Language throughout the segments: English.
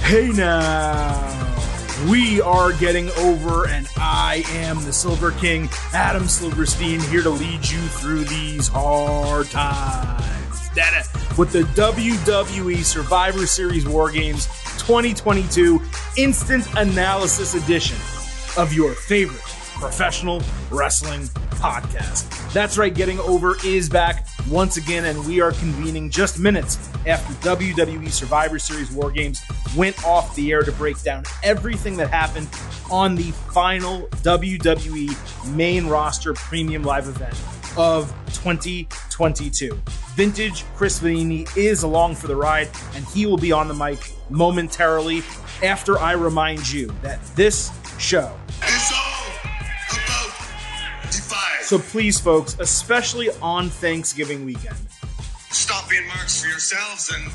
Hey now, we are getting over, and I am the Silver King, Adam Silverstein, here to lead you through these hard times. With the WWE Survivor Series WarGames 2022 Instant Analysis Edition of your favorite professional wrestling podcast. That's right, Getting Over is back once again, and we are convening just minutes after WWE Survivor Series WarGames went off the air to break down everything that happened on the final WWE main roster premium live event of 2022. Vintage Chris Vanini is along for the ride, and he will be on the mic momentarily after I remind you that this show is all about Defy. So please, folks, especially on Thanksgiving weekend, stop being marks for yourselves and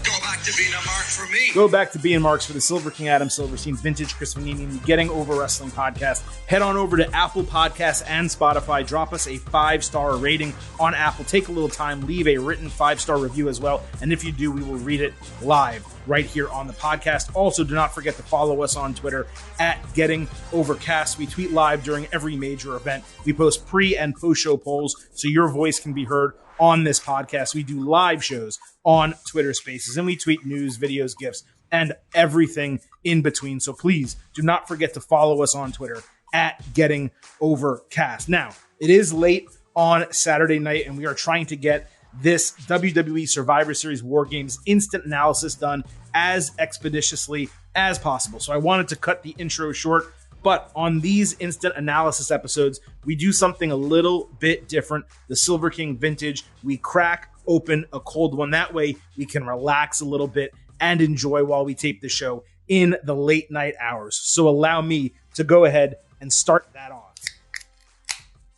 go back to being a mark for me. Go back to being marks for the Silver King Adam Silverstein, Vintage Chris Vanini, and Getting Over Wrestling podcast. Head on over to Apple Podcasts and Spotify. Drop us a 5-star rating on Apple. Take a little time. Leave a written 5-star review as well. And if you do, we will read it live right here on the podcast. Also, do not forget to follow us on Twitter at Getting Overcast. We tweet live during every major event. We post pre- and post-show polls so your voice can be heard on this podcast. We do live shows on Twitter Spaces, and we tweet news, videos, GIFs, and everything in between. So please do not forget to follow us on Twitter at Getting Overcast. Now, it is late on Saturday night, and we are trying to get this WWE Survivor Series WarGames instant analysis done as expeditiously as possible. So I wanted to cut the intro short, but on these instant analysis episodes, we do something a little bit different. The Silver King Vintage, we crack open a cold one. That way we can relax a little bit and enjoy while we tape the show in the late night hours. So allow me to go ahead and start that off.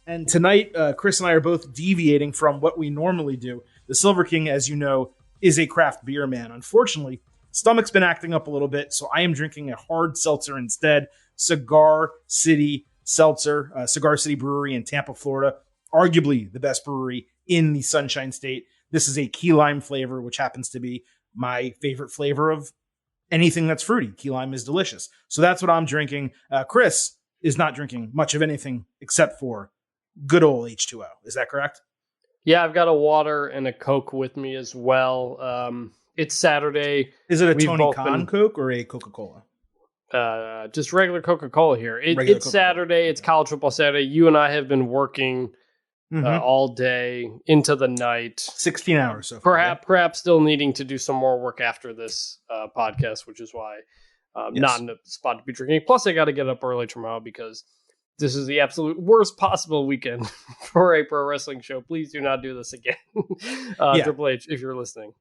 And tonight, Chris and I are both deviating from what we normally do. The Silver King, as you know, is a craft beer man. Unfortunately, stomach's been acting up a little bit, so I am drinking a hard seltzer instead. Cigar City Seltzer, Cigar City Brewery in Tampa, Florida. Arguably the best brewery in the Sunshine State. This is a key lime flavor, which happens to be my favorite flavor of anything that's fruity. Key lime is delicious. So that's what I'm drinking. Chris is not drinking much of anything except for good old H2O. Is that correct? Yeah, I've got a water and a Coke with me as well. It's Saturday. Is it a Tony Khan Coke or a Coca-Cola? Just regular Coca-Cola here. It's Coca-Cola. Saturday. It's College Football Saturday. You and I have been working all day into the night. 16 hours so far. Perhaps still needing to do some more work after this podcast, which is why not in a spot to be drinking. Plus, I got to get up early tomorrow because this is the absolute worst possible weekend for a pro wrestling show. Please do not do this again. Triple H, if you're listening.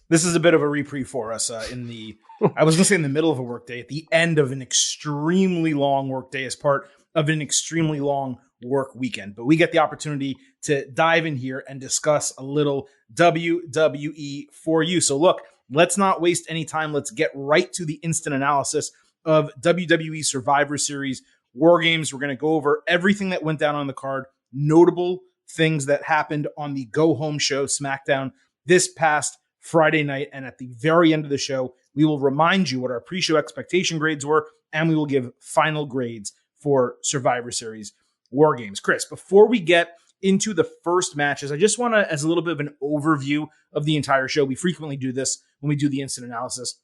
This is a bit of a reprieve for us in the, I was going to say in the middle of a workday, at the end of an extremely long workday as part of an extremely long work weekend. But we get the opportunity to dive in here and discuss a little WWE for you. So look, let's not waste any time. Let's get right to the instant analysis of WWE Survivor Series WarGames. We're going to go over everything that went down on the card, notable things that happened on the go-home show, SmackDown, this past Friday night. And at the very end of the show, we will remind you what our pre-show expectation grades were, and we will give final grades for Survivor Series WarGames. Chris, before we get into the first matches, I just want to, as a little bit of an overview of the entire show, we frequently do this when we do the instant analysis.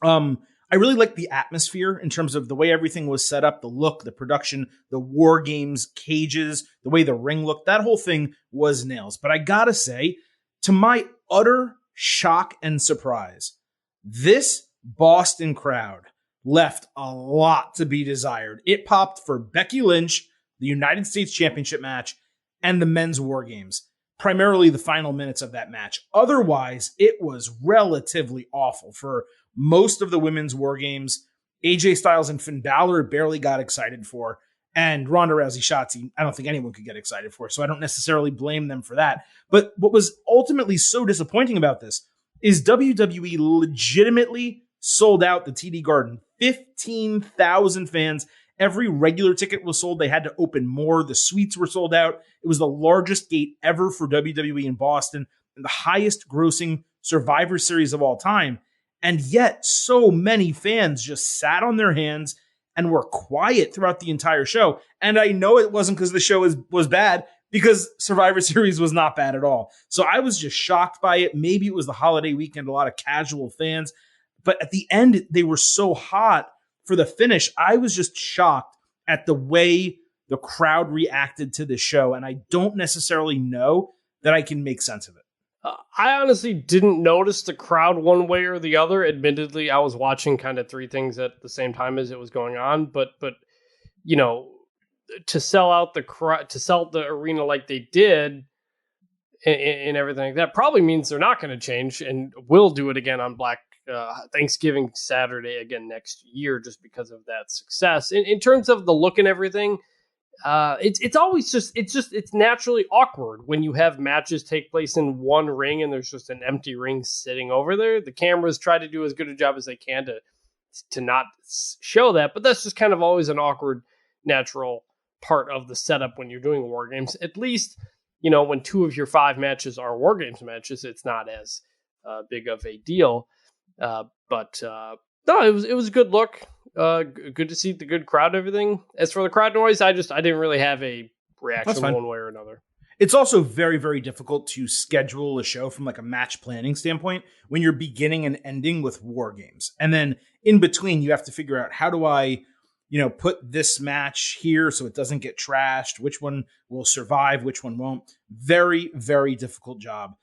I really like the atmosphere in terms of the way everything was set up, the look, the production, the WarGames cages, the way the ring looked. That whole thing was nails. But I gotta say, to my utter shock and surprise, this Boston crowd left a lot to be desired. It popped for Becky Lynch, the United States Championship match, and the men's WarGames, primarily the final minutes of that match. Otherwise, it was relatively awful for most of the women's WarGames. AJ Styles and Finn Balor barely got excited for, and Ronda Rousey Shotzi, I don't think anyone could get excited for, so I don't necessarily blame them for that. But what was ultimately so disappointing about this is WWE legitimately sold out the TD Garden. 15,000 fans. Every regular ticket was sold. They had to open more. The suites were sold out. It was the largest gate ever for WWE in Boston and the highest grossing Survivor Series of all time. And yet so many fans just sat on their hands and were quiet throughout the entire show. And I know it wasn't because the show was bad, because Survivor Series was not bad at all. So I was just shocked by it. Maybe it was the holiday weekend, a lot of casual fans. But at the end, they were so hot for the finish. I was just shocked at the way the crowd reacted to the show. And I don't necessarily know that I can make sense of it. I honestly didn't notice the crowd one way or the other. Admittedly, I was watching kind of three things at the same time as it was going on. But you know, to sell out to sell the arena like they did and everything like that probably means they're not going to change and will do it again on Thanksgiving Saturday again next year, just because of that success. In terms of the look and everything, it's naturally awkward when you have matches take place in one ring and there's just an empty ring sitting over there. The cameras try to do as good a job as they can to not show that, but that's just kind of always an awkward, natural part of the setup when you're doing war games. At least, you know, when 2 of your 5 matches are war games matches, it's not as big of a deal. But no, it was a good look. Good to see the good crowd and everything. As for the crowd noise, I didn't really have a reaction one way or another. It's also very, very difficult to schedule a show from like a match planning standpoint when you're beginning and ending with war games. And then in between, you have to figure out, how do I, put this match here so it doesn't get trashed? Which one will survive? Which one won't? Very, very difficult job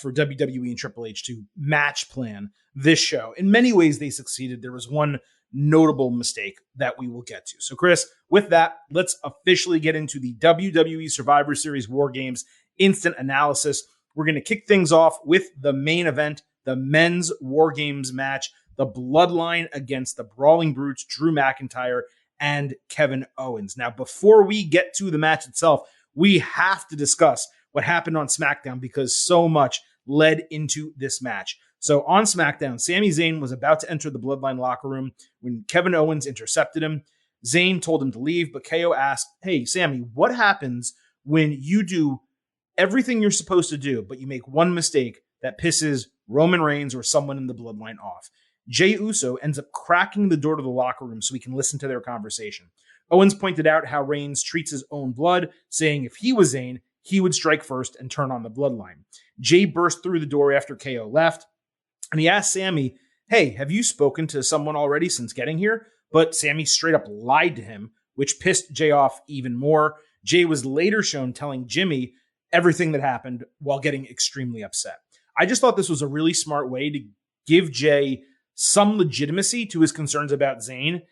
for WWE and Triple H to match plan this show. In many ways, they succeeded. There was one notable mistake that we will get to. So, Chris, with that, let's officially get into the WWE Survivor Series WarGames instant analysis. We're going to kick things off with the main event, the men's WarGames match, the Bloodline against the Brawling Brutes, Drew McIntyre and Kevin Owens. Now, before we get to the match itself, we have to discuss what happened on SmackDown, because so much led into this match. So on SmackDown, Sami Zayn was about to enter the Bloodline locker room when Kevin Owens intercepted him. Zayn told him to leave, but KO asked, "Hey, Sami, what happens when you do everything you're supposed to do, but you make one mistake that pisses Roman Reigns or someone in the Bloodline off?" Jey Uso ends up cracking the door to the locker room so we can listen to their conversation. Owens pointed out how Reigns treats his own blood, saying if he was Zayn, he would strike first and turn on the Bloodline. Jey burst through the door after KO left, and he asked Sami, "Hey, have you spoken to someone already since getting here?" But Sami straight up lied to him, which pissed Jey off even more. Jey was later shown telling Jimmy everything that happened while getting extremely upset. I just thought this was a really smart way to give Jey some legitimacy to his concerns about Zayn,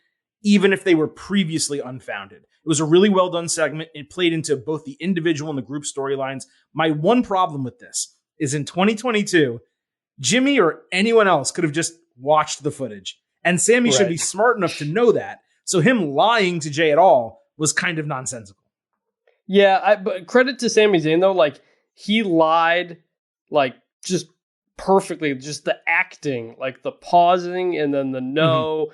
even if they were previously unfounded. It was a really well done segment. It played into both the individual and the group storylines. My one problem with this is in 2022, Jimmy or anyone else could have just watched the footage. And Sami should be smart enough to know that. So him lying to Jey at all was kind of nonsensical. Yeah, but credit to Sami Zayn, though. Like, he lied, like, just perfectly. Just the acting, like the pausing and then the no.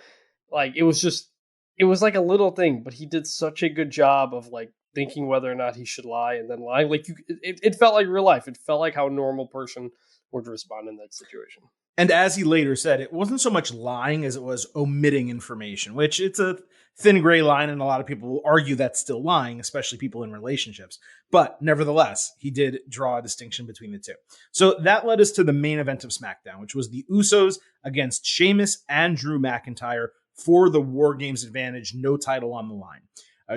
Like, it was like a little thing, but he did such a good job of, like, thinking whether or not he should lie and then lying. Like, it felt like real life. It felt like how a normal person would respond in that situation. And as he later said, it wasn't so much lying as it was omitting information, which it's a thin gray line, and a lot of people will argue that's still lying, especially people in relationships. But nevertheless, he did draw a distinction between the two. So that led us to the main event of SmackDown, which was the Usos against Sheamus and Drew McIntyre for the WarGames advantage, no title on the line.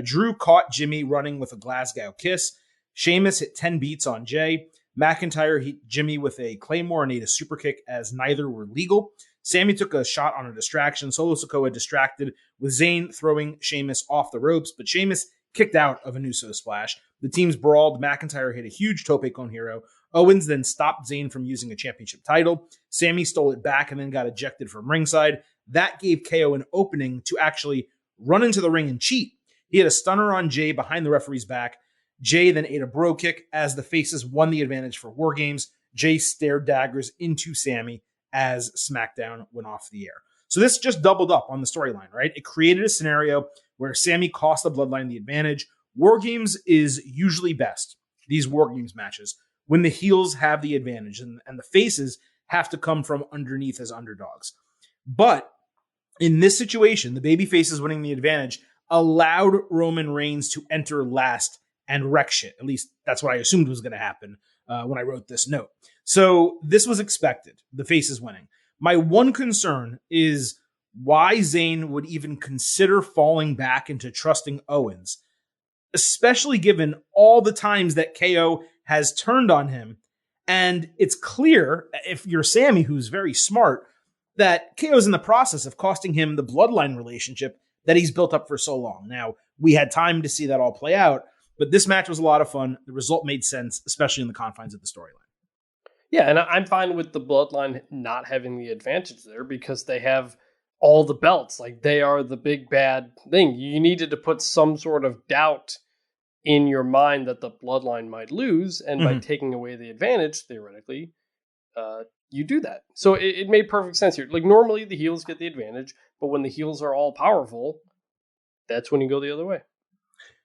Drew caught Jimmy running with a Glasgow kiss. Sheamus hit 10 beats on Jey. McIntyre hit Jimmy with a Claymore and ate a super kick, as neither were legal. Sami took a shot on a distraction. Solo Sikoa distracted with Zayn throwing Sheamus off the ropes, but Sheamus kicked out of an Uso splash. The teams brawled. McIntyre hit a huge tope con hero. Owens then stopped Zayn from using a championship title. Sami stole it back and then got ejected from ringside. That gave KO an opening to actually run into the ring and cheat. He had a stunner on Jey behind the referee's back. Jey then ate a bro kick as the faces won the advantage for WarGames. Jey stared daggers into Sami as SmackDown went off the air. So this just doubled up on the storyline, right? It created a scenario where Sami cost the Bloodline the advantage. WarGames is usually best, these WarGames matches, when the heels have the advantage and the faces have to come from underneath as underdogs. But in this situation, the babyfaces winning the advantage allowed Roman Reigns to enter last and wreck shit. At least that's what I assumed was going to happen when I wrote this note. So this was expected, the faces winning. My one concern is why Zayn would even consider falling back into trusting Owens, especially given all the times that KO has turned on him. And it's clear, if you're Sami, who's very smart, that KO's in the process of costing him the bloodline relationship that he's built up for so long. Now, we had time to see that all play out, but this match was a lot of fun. The result made sense, especially in the confines of the storyline. Yeah, and I'm fine with the bloodline not having the advantage there because they have all the belts. Like, they are the big bad thing. You needed to put some sort of doubt in your mind that the bloodline might lose, and by taking away the advantage, theoretically, you do that. So it made perfect sense here. Like, normally the heels get the advantage, but when the heels are all powerful, that's when you go the other way.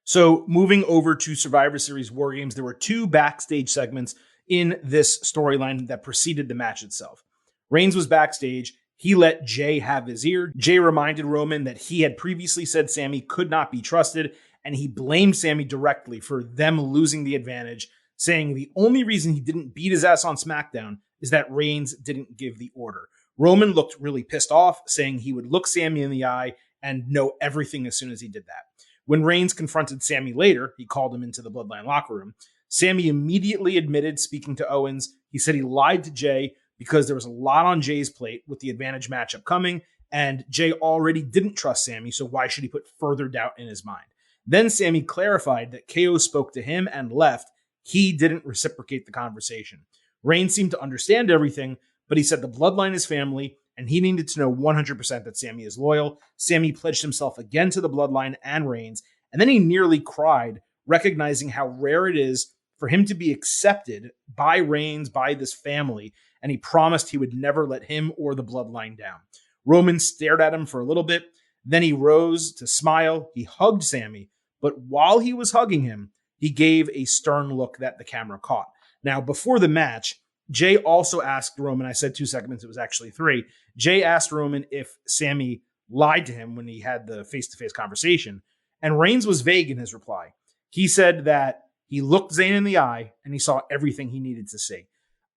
So moving over to Survivor Series WarGames, there were 2 backstage segments in this storyline that preceded the match itself. Reigns was backstage. He let Jay have his ear. Jay reminded Roman that he had previously said Sami could not be trusted, and he blamed Sami directly for them losing the advantage, saying the only reason he didn't beat his ass on SmackDown is that Reigns didn't give the order. Roman looked really pissed off, saying he would look Sami in the eye and know everything as soon as he did that. When Reigns confronted Sami later, he called him into the Bloodline locker room. Sami immediately admitted speaking to Owens. He said he lied to Jay because there was a lot on Jay's plate with the advantage matchup coming, and Jay already didn't trust Sami, so why should he put further doubt in his mind? Then Sami clarified that KO spoke to him and left. He didn't reciprocate the conversation. Reigns seemed to understand everything, but he said the bloodline is family, and he needed to know 100% that Sami is loyal. Sami pledged himself again to the bloodline and Reigns, and then he nearly cried, recognizing how rare it is for him to be accepted by Reigns, by this family, and he promised he would never let him or the bloodline down. Roman stared at him for a little bit, then he rose to smile. He hugged Sami, but while he was hugging him, he gave a stern look that the camera caught. Now, before the match, Jay also asked Roman, I said 2 segments, it was actually 3. Jay asked Roman if Sami lied to him when he had the face-to-face conversation, and Reigns was vague in his reply. He said that he looked Zayn in the eye and he saw everything he needed to see.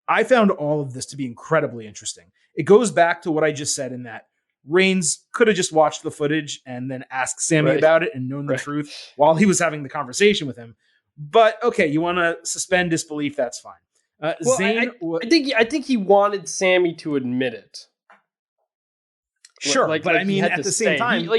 I found all of this to be incredibly interesting. It goes back to what I just said in that Reigns could have just watched the footage and then asked Sami about it and known the truth while he was having the conversation with him. But okay, you want to suspend disbelief, that's fine. Zayn, I think he wanted Sami to admit it. Sure, but I mean, at the same time,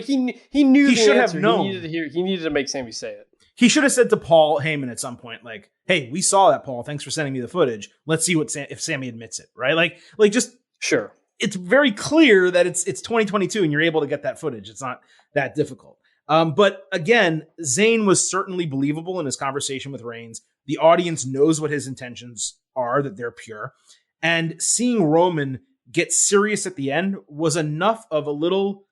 he knew he should answer. have known. He needed to make Sami say it. He should have said to Paul Heyman at some point, like, "Hey, we saw that, Paul. Thanks for sending me the footage. Let's see if Sami admits it." Right? Like just sure. It's very clear that it's 2022 and you're able to get that footage. It's not that difficult. But again, Zayn was certainly believable in his conversation with Reigns. The audience knows what his intentions are, that they're pure. And seeing Roman get serious at the end was enough of a little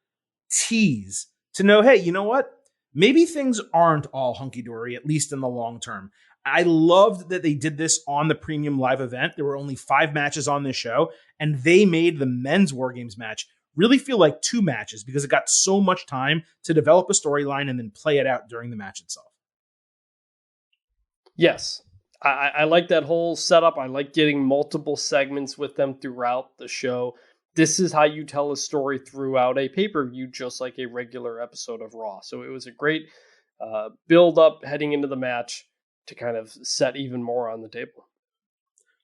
tease to know, hey, you know what? Maybe things aren't all hunky-dory, at least in the long term. I loved that they did this on the premium live event. There were only 5 matches on this show, and they made the men's WarGames match really feel like 2 matches because it got so much time to develop a storyline and then play it out during the match itself. Yes. I like that whole setup. I like getting multiple segments with them throughout the show. This is how you tell a story throughout a pay-per-view, just like a regular episode of Raw. So it was a great build-up heading into the match to kind of set even more on the table.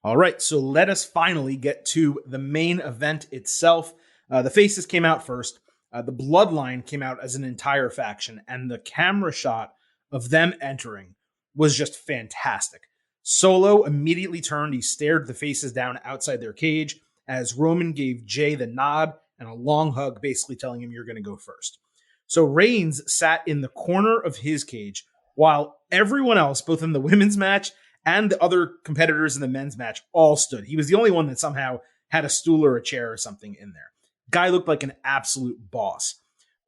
All right, so let us finally get to the main event itself. The faces came out first. The Bloodline came out as an entire faction, and the camera shot of them entering was just fantastic. Solo immediately turned. He stared the faces down outside their cage as Roman gave Jay the nod and a long hug, basically telling him, you're going to go first. So Reigns sat in the corner of his cage while everyone else, both in the women's match and the other competitors in the men's match, all stood. He was the only one that somehow had a stool or a chair or something in there. Guy looked like an absolute boss.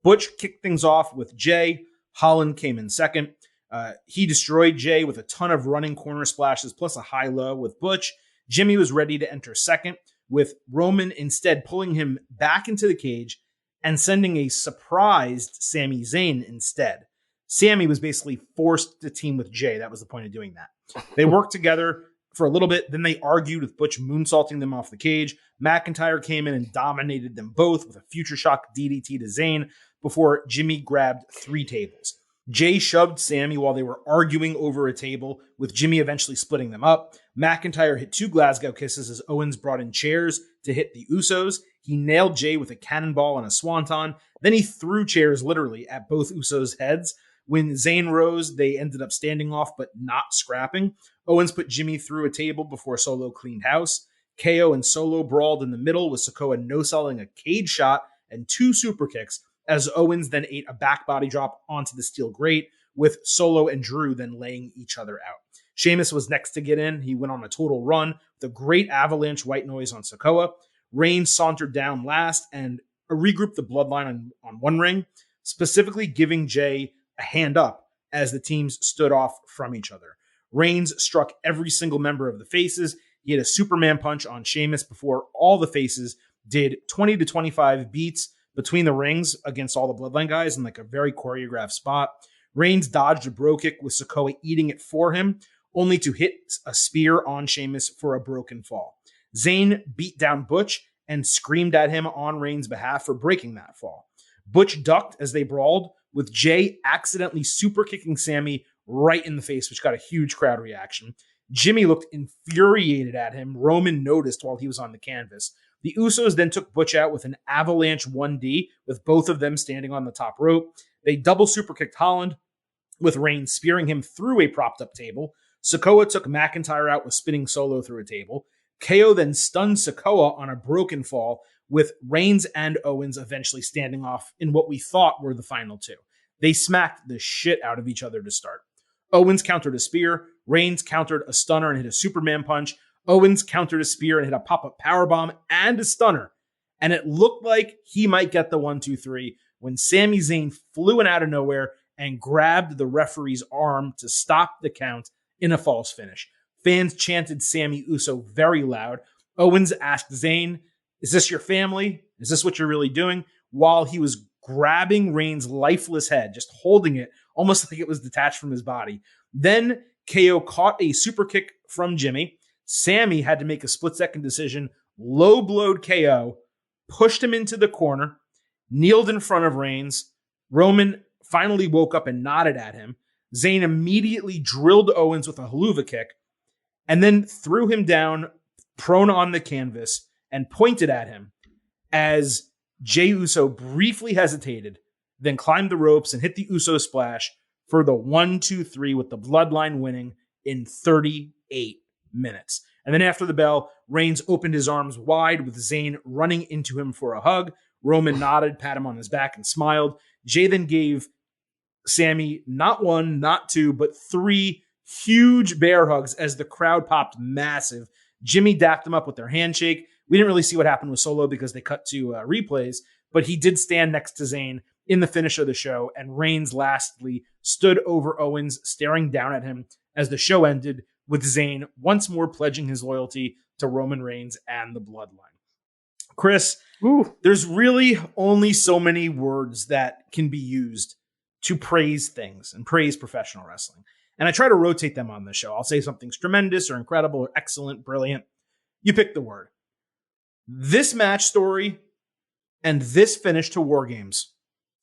Butch kicked things off with Jay. Holland came in second. He destroyed Jay with a ton of running corner splashes plus a high-low with Butch. Jimmy was ready to enter second, with Roman instead pulling him back into the cage and sending a surprised Sami Zayn instead. Sami was basically forced to team with Jay. That was the point of doing that. They worked together for a little bit. Then they argued with Butch moonsaulting them off the cage. McIntyre came in and dominated them both with a future shock DDT to Zayn before Jimmy grabbed 3 tables. Jay shoved Sami while they were arguing over a table, with Jimmy eventually splitting them up. McIntyre hit 2 Glasgow kisses as Owens brought in chairs to hit the Usos. He nailed Jay with a cannonball and a swanton. Then he threw chairs literally at both Usos' heads. When Zayn rose, they ended up standing off but not scrapping. Owens put Jimmy through a table before Solo cleaned house. KO and Solo brawled in the middle, with Sikoa no-selling a cage shot and 2 super kicks, as Owens then ate a back body drop onto the steel grate, with Solo and Drew then laying each other out. Sheamus was next to get in. He went on a total run with a great avalanche white noise on Sikoa. Reigns sauntered down last and regrouped the bloodline on one ring, specifically giving Jay a hand up as the teams stood off from each other. Reigns struck every single member of the Faces. He had a Superman punch on Sheamus before all the Faces did 20 to 25 beats between the rings against all the Bloodline guys in like a very choreographed spot. Reigns dodged a bro kick with Sikoa eating it for him, only to hit a spear on Sheamus for a broken fall. Zayn beat down Butch and screamed at him on Reigns' behalf for breaking that fall. Butch ducked as they brawled, with Jay accidentally super kicking Sami right in the face, which got a huge crowd reaction. Jimmy looked infuriated at him. Roman noticed while he was on the canvas. The Usos then took Butch out with an avalanche 1D, with both of them standing on the top rope. They double super kicked Holland, with Reigns spearing him through a propped up table. Sikoa took McIntyre out with spinning Solo through a table. KO then stunned Sikoa on a broken fall, with Reigns and Owens eventually standing off in what we thought were the final 2. They smacked the shit out of each other to start. Owens countered a spear. Reigns countered a stunner and hit a Superman punch. Owens countered a spear and hit a pop-up powerbomb and a stunner. And it looked like he might get the 1-2-3 when Sami Zayn flew in out of nowhere and grabbed the referee's arm to stop the count in a false finish. Fans chanted Sami Uso very loud. Owens asked Zayn, "Is this your family? Is this what you're really doing?" While he was grabbing Reigns' lifeless head, just holding it, almost like it was detached from his body. Then KO caught a super kick from Jimmy. Sami had to make a split-second decision, low-blowed KO, pushed him into the corner, kneeled in front of Reigns. Roman finally woke up and nodded at him. Zayn immediately drilled Owens with a haluva kick and then threw him down prone on the canvas and pointed at him as Jey Uso briefly hesitated, then climbed the ropes and hit the Uso splash for the 1-2-3, with the Bloodline winning in 38 minutes. And then after the bell, Reigns opened his arms wide, with Zayn running into him for a hug. Roman nodded, pat him on his back, and smiled. Jay then gave Sami not 1, not 2, but 3 huge bear hugs as the crowd popped massive. Jimmy dapped him up with their handshake. We didn't really see what happened with Solo because they cut to replays, but he did stand next to Zayn in the finish of the show, and Reigns lastly stood over Owens, staring down at him as the show ended, with Zayn once more pledging his loyalty to Roman Reigns and the Bloodline. Chris, there's really only so many words that can be used to praise things and praise professional wrestling. And I try to rotate them on the show. I'll say something's tremendous or incredible or excellent, brilliant. You pick the word. This match story and this finish to WarGames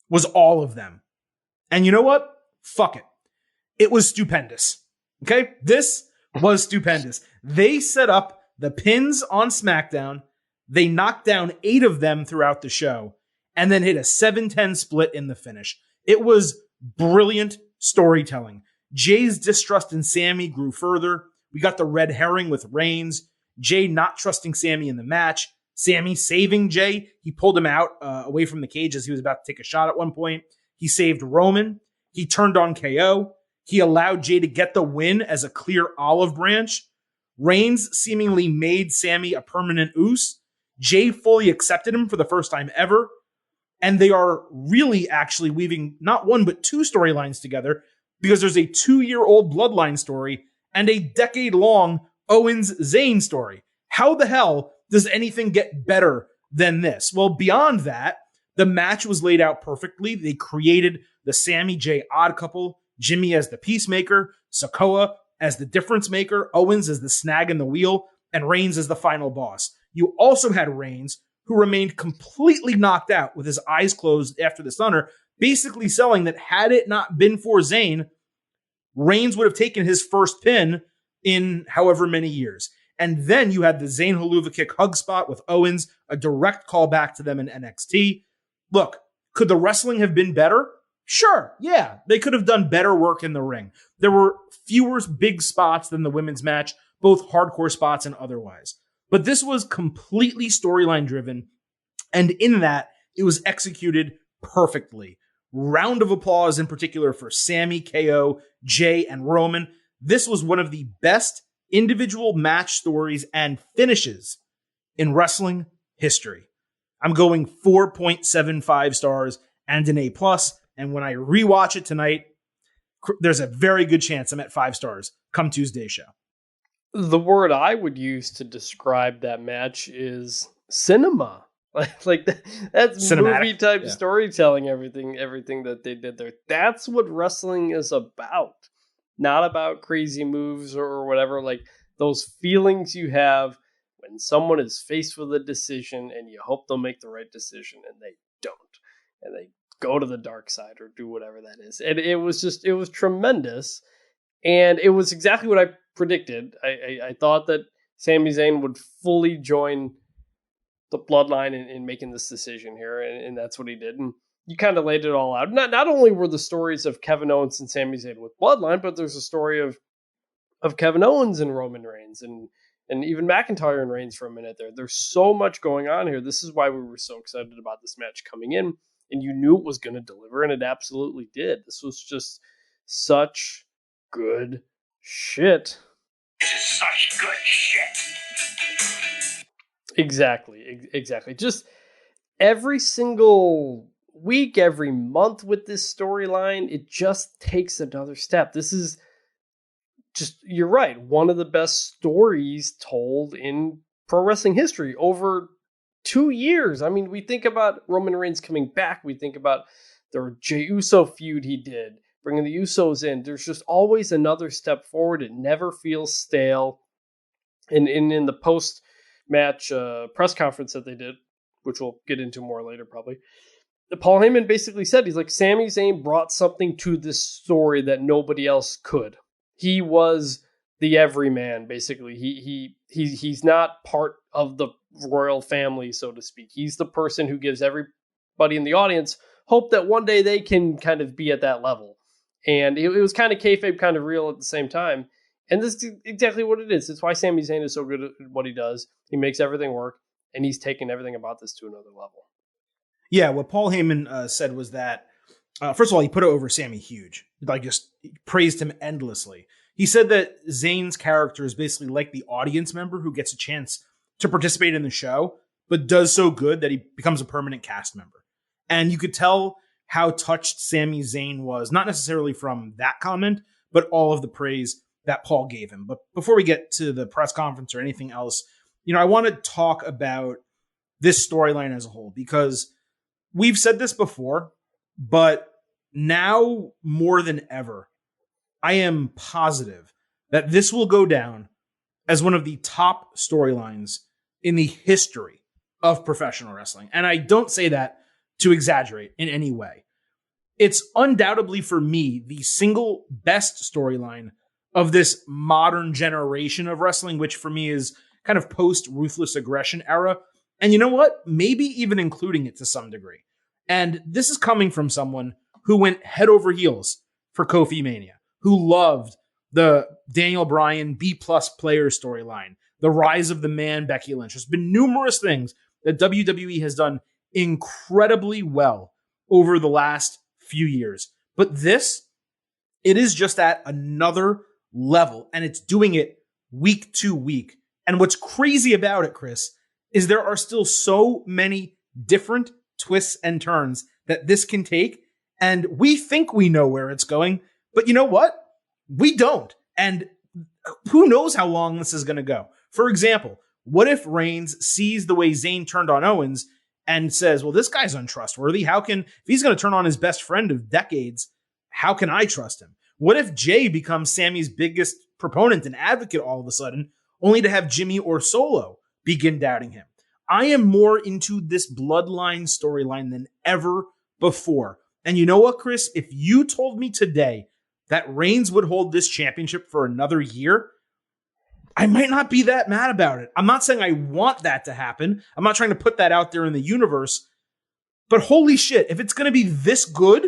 was all of them. And you know what? Fuck it. It was stupendous. Okay? This was stupendous. They set up the pins on SmackDown. They knocked down 8 of them throughout the show and then hit a 7-10 split in the finish. It was brilliant storytelling. Jay's distrust in Sami grew further. We got the red herring with Reigns. Jay not trusting Sami in the match. Sami saving Jay. He pulled him out away from the cage as he was about to take a shot at one point. He saved Roman. He turned on KO. He allowed Jay to get the win as a clear olive branch. Reigns seemingly made Sami a permanent Uso. Jay fully accepted him for the first time ever. And they are really actually weaving not one, but 2 storylines together, because there's a 2-year-old Bloodline story and a decade-long Owens-Zayn story. How the hell does anything get better than this? Well, beyond that, the match was laid out perfectly. They created the Sammy J odd couple, Jimmy as the peacemaker, Sikoa as the difference maker, Owens as the snag in the wheel, and Reigns as the final boss. You also had Reigns, who remained completely knocked out with his eyes closed after the stunner, basically selling that had it not been for Zayn, Reigns would have taken his first pin in however many years. And then you had the Zayn Haluva kick hug spot with Owens, a direct callback to them in NXT. Look, could the wrestling have been better? Sure, yeah, they could have done better work in the ring. There were fewer big spots than the women's match, both hardcore spots and otherwise. But this was completely storyline driven, and in that, it was executed perfectly. Round of applause in particular for Sammy, KO, Jay, and Roman. This was one of the best individual match stories and finishes in wrestling history. I'm going 4.75 stars and an A+. And when I rewatch it tonight, there's a very good chance I'm at 5 stars come Tuesday's show. The word I would use to describe that match is cinema. Like that's Cinematic, movie type storytelling, everything that they did there. That's what wrestling is about. Not about crazy moves or whatever. Like those feelings you have when someone is faced with a decision and you hope they'll make the right decision and they don't. And they go to the dark side or do whatever that is. And it was tremendous. And it was exactly what I predicted. I thought that Sami Zayn would fully join the bloodline in making this decision here. And that's what he did. And you kind of laid it all out. Not only were the stories of Kevin Owens and Sami Zayn with bloodline, but there's a story of Kevin Owens and Roman Reigns and even McIntyre and Reigns for a minute there. There's so much going on here. This is why we were so excited about this match coming in. And you knew it was going to deliver, and it absolutely did. This was just such good shit. This is such good shit. Exactly. Just every single week, every month with this storyline, it just takes another step. This is just, you're right, one of the best stories told in pro wrestling history over 2 years. I mean, we think about Roman Reigns coming back. We think about the Jey Uso feud he did, bringing the Usos in. There's just always another step forward. It never feels stale. And in the post-match press conference that they did, which we'll get into more later probably, Paul Heyman basically said, he's like, Sami Zayn brought something to this story that nobody else could. He was the everyman, basically. He's not part of the royal family, so to speak. He's the person who gives everybody in the audience hope that one day they can kind of be at that level. And it was kind of kayfabe, kind of real at the same time. And this is exactly what it is. It's why Sami Zayn is so good at what he does. He makes everything work, and he's taken everything about this to another level. Yeah, what Paul Heyman said was that, first of all, he put it over Sammy huge. Like, just praised him endlessly. He said that Zayn's character is basically like the audience member who gets a chance to participate in the show, but does so good that he becomes a permanent cast member. And you could tell how touched Sami Zayn was, not necessarily from that comment, but all of the praise that Paul gave him. But before we get to the press conference or anything else, I want to talk about this storyline as a whole, because we've said this before, but now more than ever, I am positive that this will go down as one of the top storylines in the history of professional wrestling. And I don't say that to exaggerate in any way. It's undoubtedly, for me, the single best storyline of this modern generation of wrestling, which for me is kind of post-Ruthless Aggression era. And you know what? Maybe even including it to some degree. And this is coming from someone who went head over heels for Kofi Mania, who loved the Daniel Bryan B-plus player storyline, the rise of the man Becky Lynch. There's been numerous things that WWE has done incredibly well over the last few years. But this, it is just at another level, and it's doing it week to week. And what's crazy about it, Chris, is there are still so many different twists and turns that this can take. And we think we know where it's going, but you know what? We don't. And who knows how long this is going to go. For example, What if Reigns sees the way Zayn turned on Owens and says, well, this guy's untrustworthy. If he's going to turn on his best friend of decades, how can I trust him? What if Jay becomes Sammy's biggest proponent and advocate all of a sudden, only to have Jimmy or Solo begin doubting him? I am more into this bloodline storyline than ever before. And you know what, Chris? If you told me today that Reigns would hold this championship for another year, I might not be that mad about it. I'm not saying I want that to happen. I'm not trying to put that out there in the universe. But holy shit, if it's going to be this good,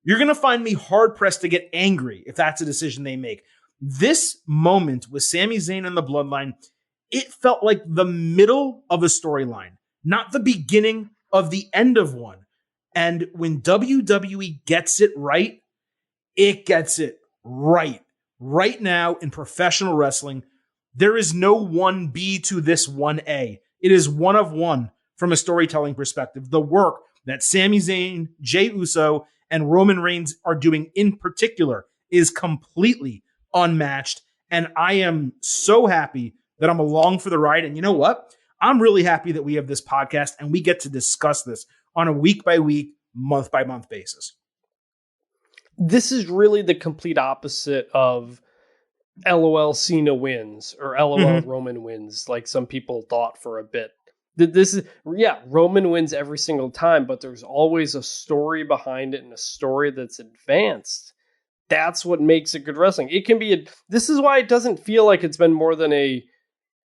you're going to find me hard-pressed to get angry if that's a decision they make. This moment with Sami Zayn and the Bloodline, it felt like the middle of a storyline, not the beginning of the end of one. And when WWE gets it right, it gets it right. Right now in professional wrestling, there is no 1B to this 1A. It is one of one from a storytelling perspective. The work that Sami Zayn, Jey Uso, and Roman Reigns are doing in particular is completely unmatched. And I am so happy that I'm along for the ride. And you know what? I'm really happy that we have this podcast and we get to discuss this on a week-by-week, month-by-month basis. This is really the complete opposite of LOL Cena wins or LOL Roman wins, like some people thought for a bit. This is, Roman wins every single time, but there's always a story behind it and a story that's advanced. That's what makes it good wrestling. It can be this is why it doesn't feel like it's been more than a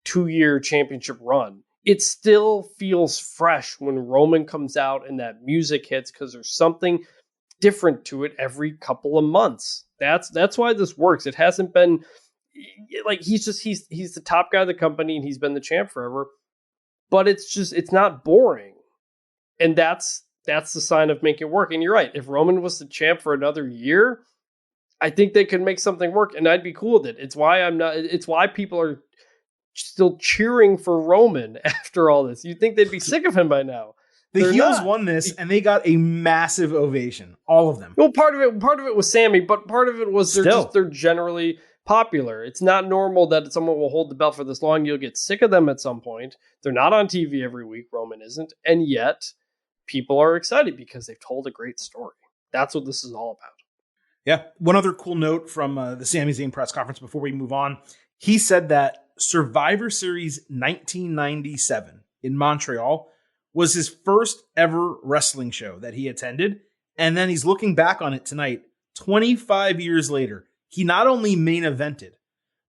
2-year championship run. It still feels fresh when Roman comes out and that music hits, because there's something different to it every couple of months. That's why this works. It hasn't been like he's the top guy of the company and he's been the champ forever. But it's not boring. And that's the sign of making it work. And you're right. If Roman was the champ for another year, I think they could make something work, and I'd be cool with it. It's why people are still cheering for Roman after all this. You'd think they'd be sick of him by now. The heels won this, and they got a massive ovation. All of them. Well, part of it was Sammy, but part of it was they're generally popular. It's not normal that someone will hold the belt for this long. You'll get sick of them at some point. They're not on TV every week. Roman isn't, and yet people are excited because they've told a great story. That's what this is all about. Yeah. One other cool note from the Sami Zayn press conference before we move on. He said that Survivor Series 1997 in Montreal was his first ever wrestling show that he attended. And then he's looking back on it tonight, 25 years later. He not only main evented,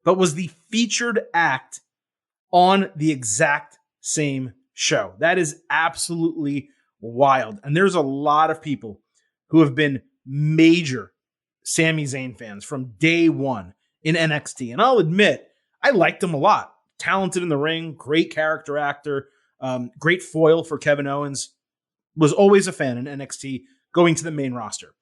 but was the featured act on the exact same show. That is absolutely wild. And there's a lot of people who have been major Sami Zayn fans from day one in NXT. And I'll admit, I liked him a lot. Talented in the ring, great character actor, great foil for Kevin Owens. Was always a fan in NXT going to the main roster.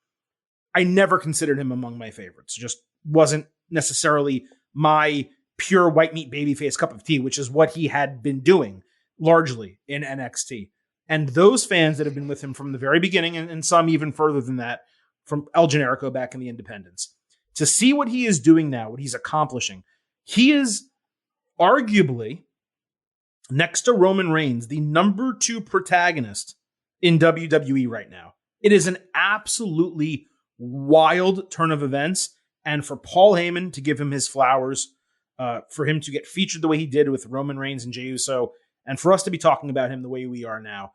I never considered him among my favorites. Just wasn't necessarily my pure white meat babyface cup of tea, which is what he had been doing largely in NXT. And those fans that have been with him from the very beginning, and some even further than that, from El Generico back in the independents, to see what he is doing now, what he's accomplishing, he is arguably, next to Roman Reigns, the number 2 protagonist in WWE right now. It is an absolutely wild turn of events. And for Paul Heyman to give him his flowers, for him to get featured the way he did with Roman Reigns and Jey Uso, and for us to be talking about him the way we are now,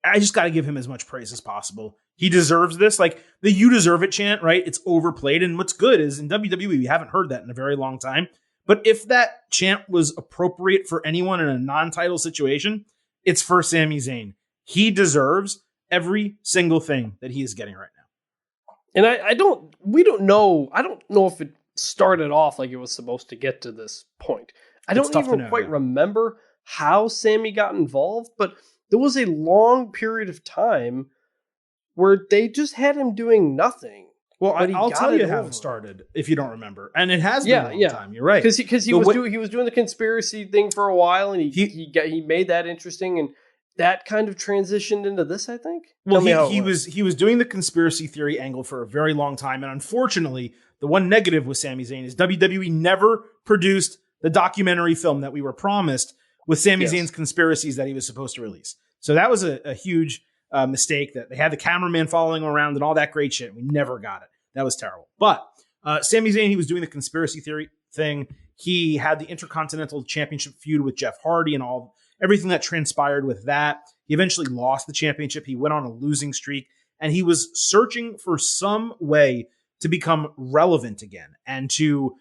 I just got to give him as much praise as possible. He deserves this. Like the "you deserve it" chant, right? It's overplayed. And what's good is in WWE, we haven't heard that in a very long time. But if that chant was appropriate for anyone in a non-title situation, it's for Sami Zayn. He deserves every single thing that he is getting right now. And I don't know if it started off like it was supposed to get to this point. I don't even quite remember how Sammy got involved, but there was a long period of time where they just had him doing nothing. Well, I'll tell you how it started if you don't remember, and it has been a long time. You're right, because he was doing the conspiracy thing for a while, and he made that interesting, and that kind of transitioned into this, I think. Well, he was doing the conspiracy theory angle for a very long time, and unfortunately, the one negative with Sami Zayn is WWE never produced the documentary film that we were promised with Sami Yes. Zayn's conspiracies that he was supposed to release. So that was a huge mistake, that they had the cameraman following around and all that great shit. We never got it. That was terrible. But Sami Zayn, he was doing the conspiracy theory thing. He had the Intercontinental Championship feud with Jeff Hardy and everything that transpired with that. He eventually lost the championship. He went on a losing streak, and he was searching for some way to become relevant again and to,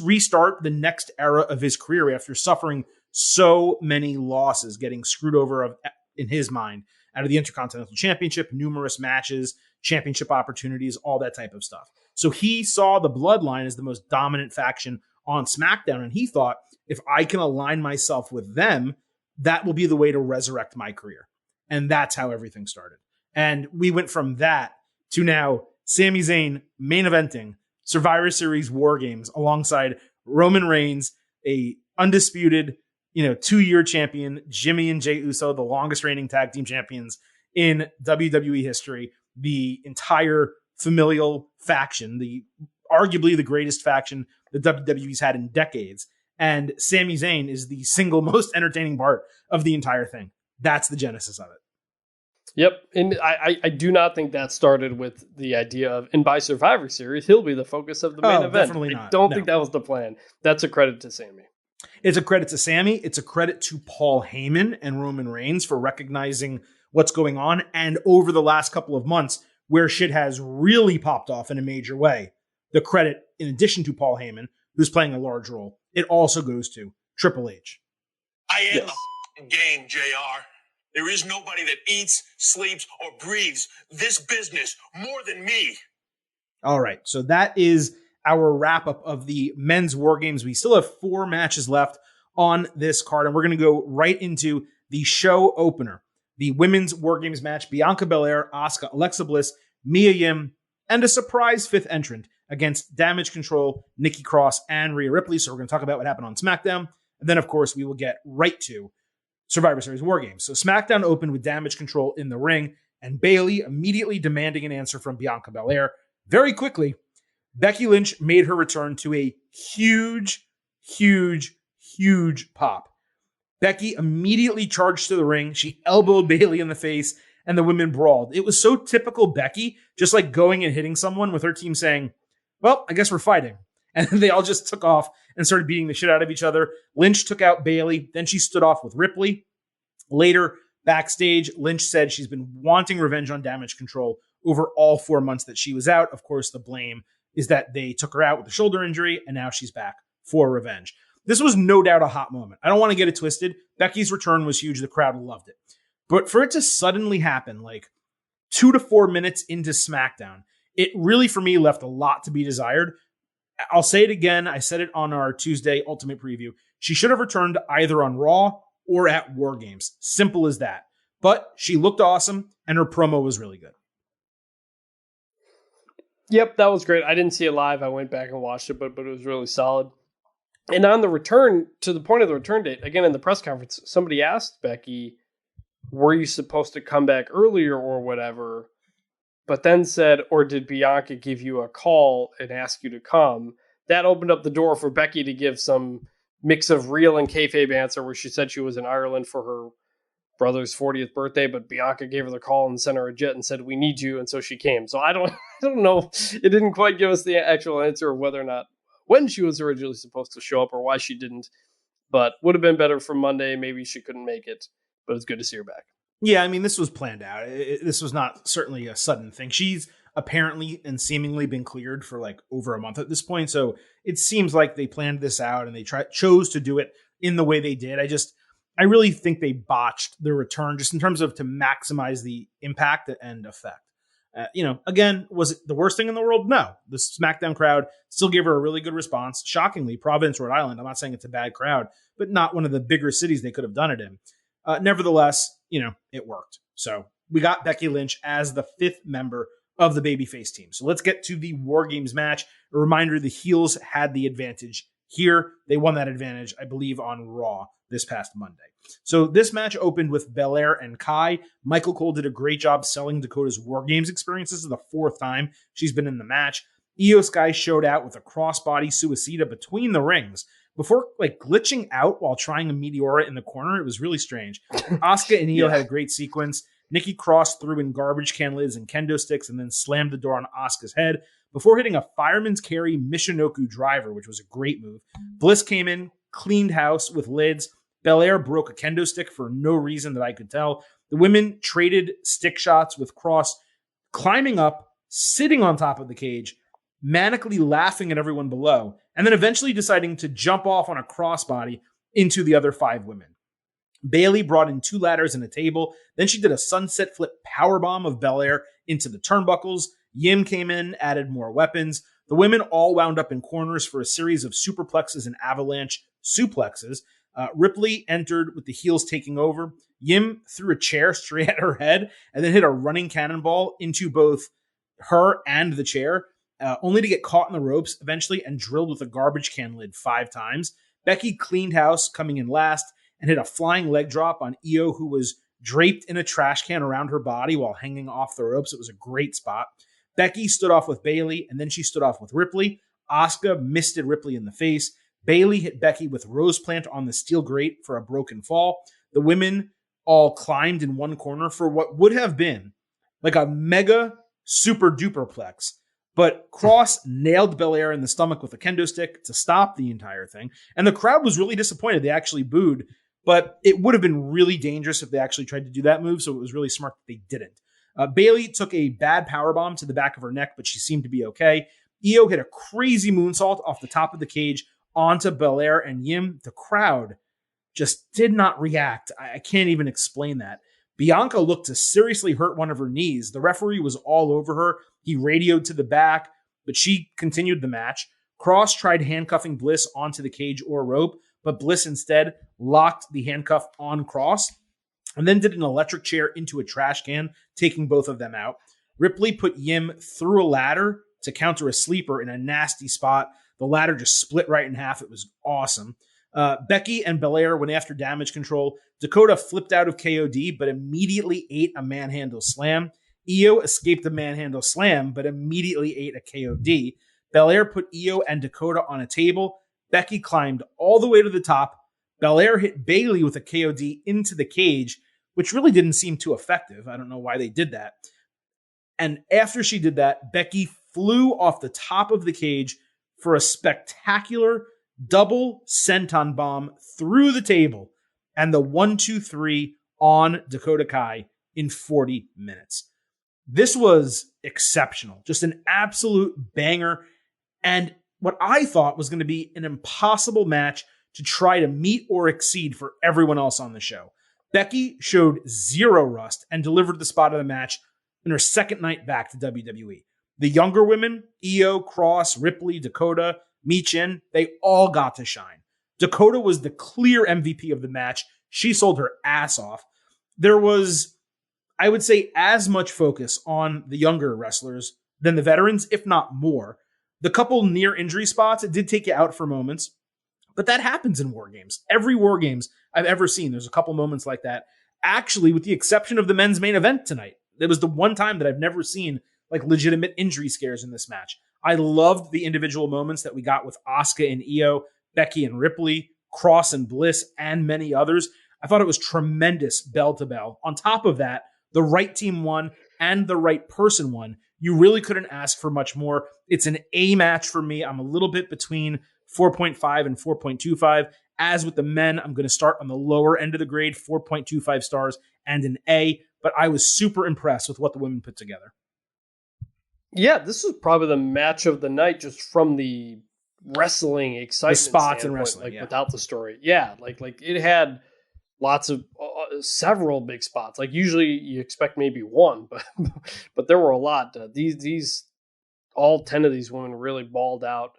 restart the next era of his career after suffering so many losses, getting screwed over in his mind out of the Intercontinental Championship, numerous matches, championship opportunities, all that type of stuff. So he saw the Bloodline as the most dominant faction on SmackDown, and he thought, if I can align myself with them, that will be the way to resurrect my career. And that's how everything started. And we went from that to now Sami Zayn main eventing Survivor Series WarGames alongside Roman Reigns, a undisputed, 2-year champion, Jimmy and Jey Uso, the longest reigning tag team champions in WWE history, the entire familial faction, arguably the greatest faction the WWE's had in decades. And Sami Zayn is the single most entertaining part of the entire thing. That's the genesis of it. Yep. And I do not think that started with the idea of, and by Survivor Series, he'll be the focus of the main event. Definitely not. I don't think that was the plan. That's a credit to Sami. It's a credit to Sami. It's a credit to Paul Heyman and Roman Reigns for recognizing what's going on. And over the last couple of months, where shit has really popped off in a major way, the credit, in addition to Paul Heyman, who's playing a large role, it also goes to Triple H. I am the game, JR. There is nobody that eats, sleeps, or breathes this business more than me. All right, so that is our wrap-up of the men's WarGames. We still have 4 matches left on this card, and we're going to go right into the show opener. The women's WarGames match, Bianca Belair, Asuka, Alexa Bliss, Mia Yim, and a surprise 5th entrant against Damage Control, Nikki Cross, and Rhea Ripley. So we're going to talk about what happened on SmackDown. And then, of course, we will get right to Survivor Series WarGames. So SmackDown opened with Damage Control in the ring, and Bayley immediately demanding an answer from Bianca Belair. Very quickly, Becky Lynch made her return to a huge, huge, huge pop. Becky immediately charged to the ring. She elbowed Bayley in the face, and the women brawled. It was so typical Becky, just like going and hitting someone with her team saying, well, I guess we're fighting. And they all just took off and started beating the shit out of each other. Lynch took out Bayley. Then she stood off with Ripley. Later, backstage, Lynch said she's been wanting revenge on Damage Control over all 4 months that she was out. Of course, the blame is that they took her out with a shoulder injury, and now she's back for revenge. This was no doubt a hot moment. I don't want to get it twisted. Becky's return was huge. The crowd loved it. But for it to suddenly happen, like 2 to 4 minutes into SmackDown, it really, for me, left a lot to be desired. I'll say it again. I said it on our Tuesday Ultimate Preview. She should have returned either on Raw or at WarGames. Simple as that. But she looked awesome, and her promo was really good. Yep, that was great. I didn't see it live. I went back and watched it, but it was really solid. And on the return, to the point of the return date, again, in the press conference, somebody asked Becky, were you supposed to come back earlier or whatever? But then said, or did Bianca give you a call and ask you to come? That opened up the door for Becky to give some mix of real and kayfabe answer, where she said she was in Ireland for her brother's 40th birthday, but Bianca gave her the call and sent her a jet and said, we need you. And so she came. So I don't know. It didn't quite give us the actual answer of whether or not when she was originally supposed to show up or why she didn't, but would have been better for Monday. Maybe she couldn't make it, but it's good to see her back. Yeah, I mean, this was planned out. This was not certainly a sudden thing. She's apparently and seemingly been cleared for like over a month at this point. So it seems like they planned this out and they chose to do it in the way they did. I really think they botched their return just in terms of to maximize the impact and effect. Again, was it the worst thing in the world? No. The SmackDown crowd still gave her a really good response. Shockingly, Providence, Rhode Island, I'm not saying it's a bad crowd, but not one of the bigger cities they could have done it in. Nevertheless, it worked. So we got Becky Lynch as the 5th member of the babyface team. So let's get to the WarGames match. A reminder, the heels had the advantage here. They won that advantage, I believe, on Raw this past Monday. So this match opened with Belair and Kai. Michael Cole did a great job selling Dakota's WarGames experience. This is the 4th time she's been in the match. Io Sky showed out with a crossbody suicida between the rings before glitching out while trying a Meteora in the corner. It was really strange. Asuka and Io had a great sequence. Nikki Cross threw in garbage can lids and kendo sticks and then slammed the door on Asuka's head before hitting a fireman's carry Michinoku driver, which was a great move. Bliss came in, cleaned house with lids. Belair broke a kendo stick for no reason that I could tell. The women traded stick shots with Cross climbing up, sitting on top of the cage, manically laughing at everyone below, and then eventually deciding to jump off on a crossbody into the other 5 women. Bayley brought in 2 ladders and a table. Then she did a sunset flip powerbomb of Belair into the turnbuckles. Yim came in, added more weapons. The women all wound up in corners for a series of superplexes and avalanche suplexes. Ripley entered with the heels taking over. Yim threw a chair straight at her head and then hit a running cannonball into both her and the chair, only to get caught in the ropes eventually and drilled with a garbage can lid 5 times. Becky cleaned house, coming in last, and hit a flying leg drop on Io, who was draped in a trash can around her body while hanging off the ropes. It was a great spot. Becky stood off with Bayley, and then she stood off with Ripley. Asuka misted Ripley in the face. Bayley hit Becky with Rose Plant on the steel grate for a broken fall. The women all climbed in one corner for what would have been like a mega super duperplex. But Cross nailed Belair in the stomach with a kendo stick to stop the entire thing. And the crowd was really disappointed. They actually booed. But it would have been really dangerous if they actually tried to do that move. So it was really smart that they didn't. Bayley took a bad powerbomb to the back of her neck, but she seemed to be okay. Io hit a crazy moonsault off the top of the cage onto Belair and Yim. The crowd just did not react. I can't even explain that. Bianca looked to seriously hurt one of her knees. The referee was all over her. He radioed to the back, but she continued the match. Cross tried handcuffing Bliss onto the cage or rope, but Bliss instead locked the handcuff on Cross and then did an electric chair into a trash can, taking both of them out. Ripley put Yim through a ladder to counter a sleeper in a nasty spot. The ladder just split right in half. It was awesome. Becky and Belair went after damage control. Dakota flipped out of KOD, but immediately ate a manhandle slam. Io escaped the manhandle slam, but immediately ate a KOD. Belair put Io and Dakota on a table. Becky climbed all the way to the top. Belair hit Bayley with a KOD into the cage, which really didn't seem too effective. I don't know why they did that. And after she did that, Becky flew off the top of the cage for a spectacular double senton bomb through the table and the 1-2-3 on Dakota Kai in 40 minutes. This was exceptional. Just an absolute banger. And what I thought was going to be an impossible match to try to meet or exceed for everyone else on the show. Becky showed zero rust and delivered the spot of the match in her second night back to WWE. The younger women, Io, Cross, Ripley, Dakota, Michin, they all got to shine. Dakota was the clear MVP of the match. She sold her ass off. There was, I would say, as much focus on the younger wrestlers than the veterans, if not more. The couple near injury spots, it did take you out for moments, but that happens in WarGames. Every WarGames I've ever seen, there's a couple moments like that. Actually, with the exception of the men's main event tonight, it was the one time that I've never seen like legitimate injury scares in this match. I loved the individual moments that we got with Asuka and Io, Becky and Ripley, Cross and Bliss, and many others. I thought it was tremendous bell to bell. On top of that, the right team won and the right person won. You really couldn't ask for much more. It's an A match for me. I'm a little bit between 4.5 and 4.25. As with the men, I'm going to start on the lower end of the grade, 4.25 stars and an A. But I was super impressed with what the women put together. Yeah, this was probably the match of the night just from the wrestling excitement. The spots and wrestling, without the story. Yeah, like it had lots of several big spots. Like usually you expect maybe one, but there were a lot. These all 10 of these women really balled out,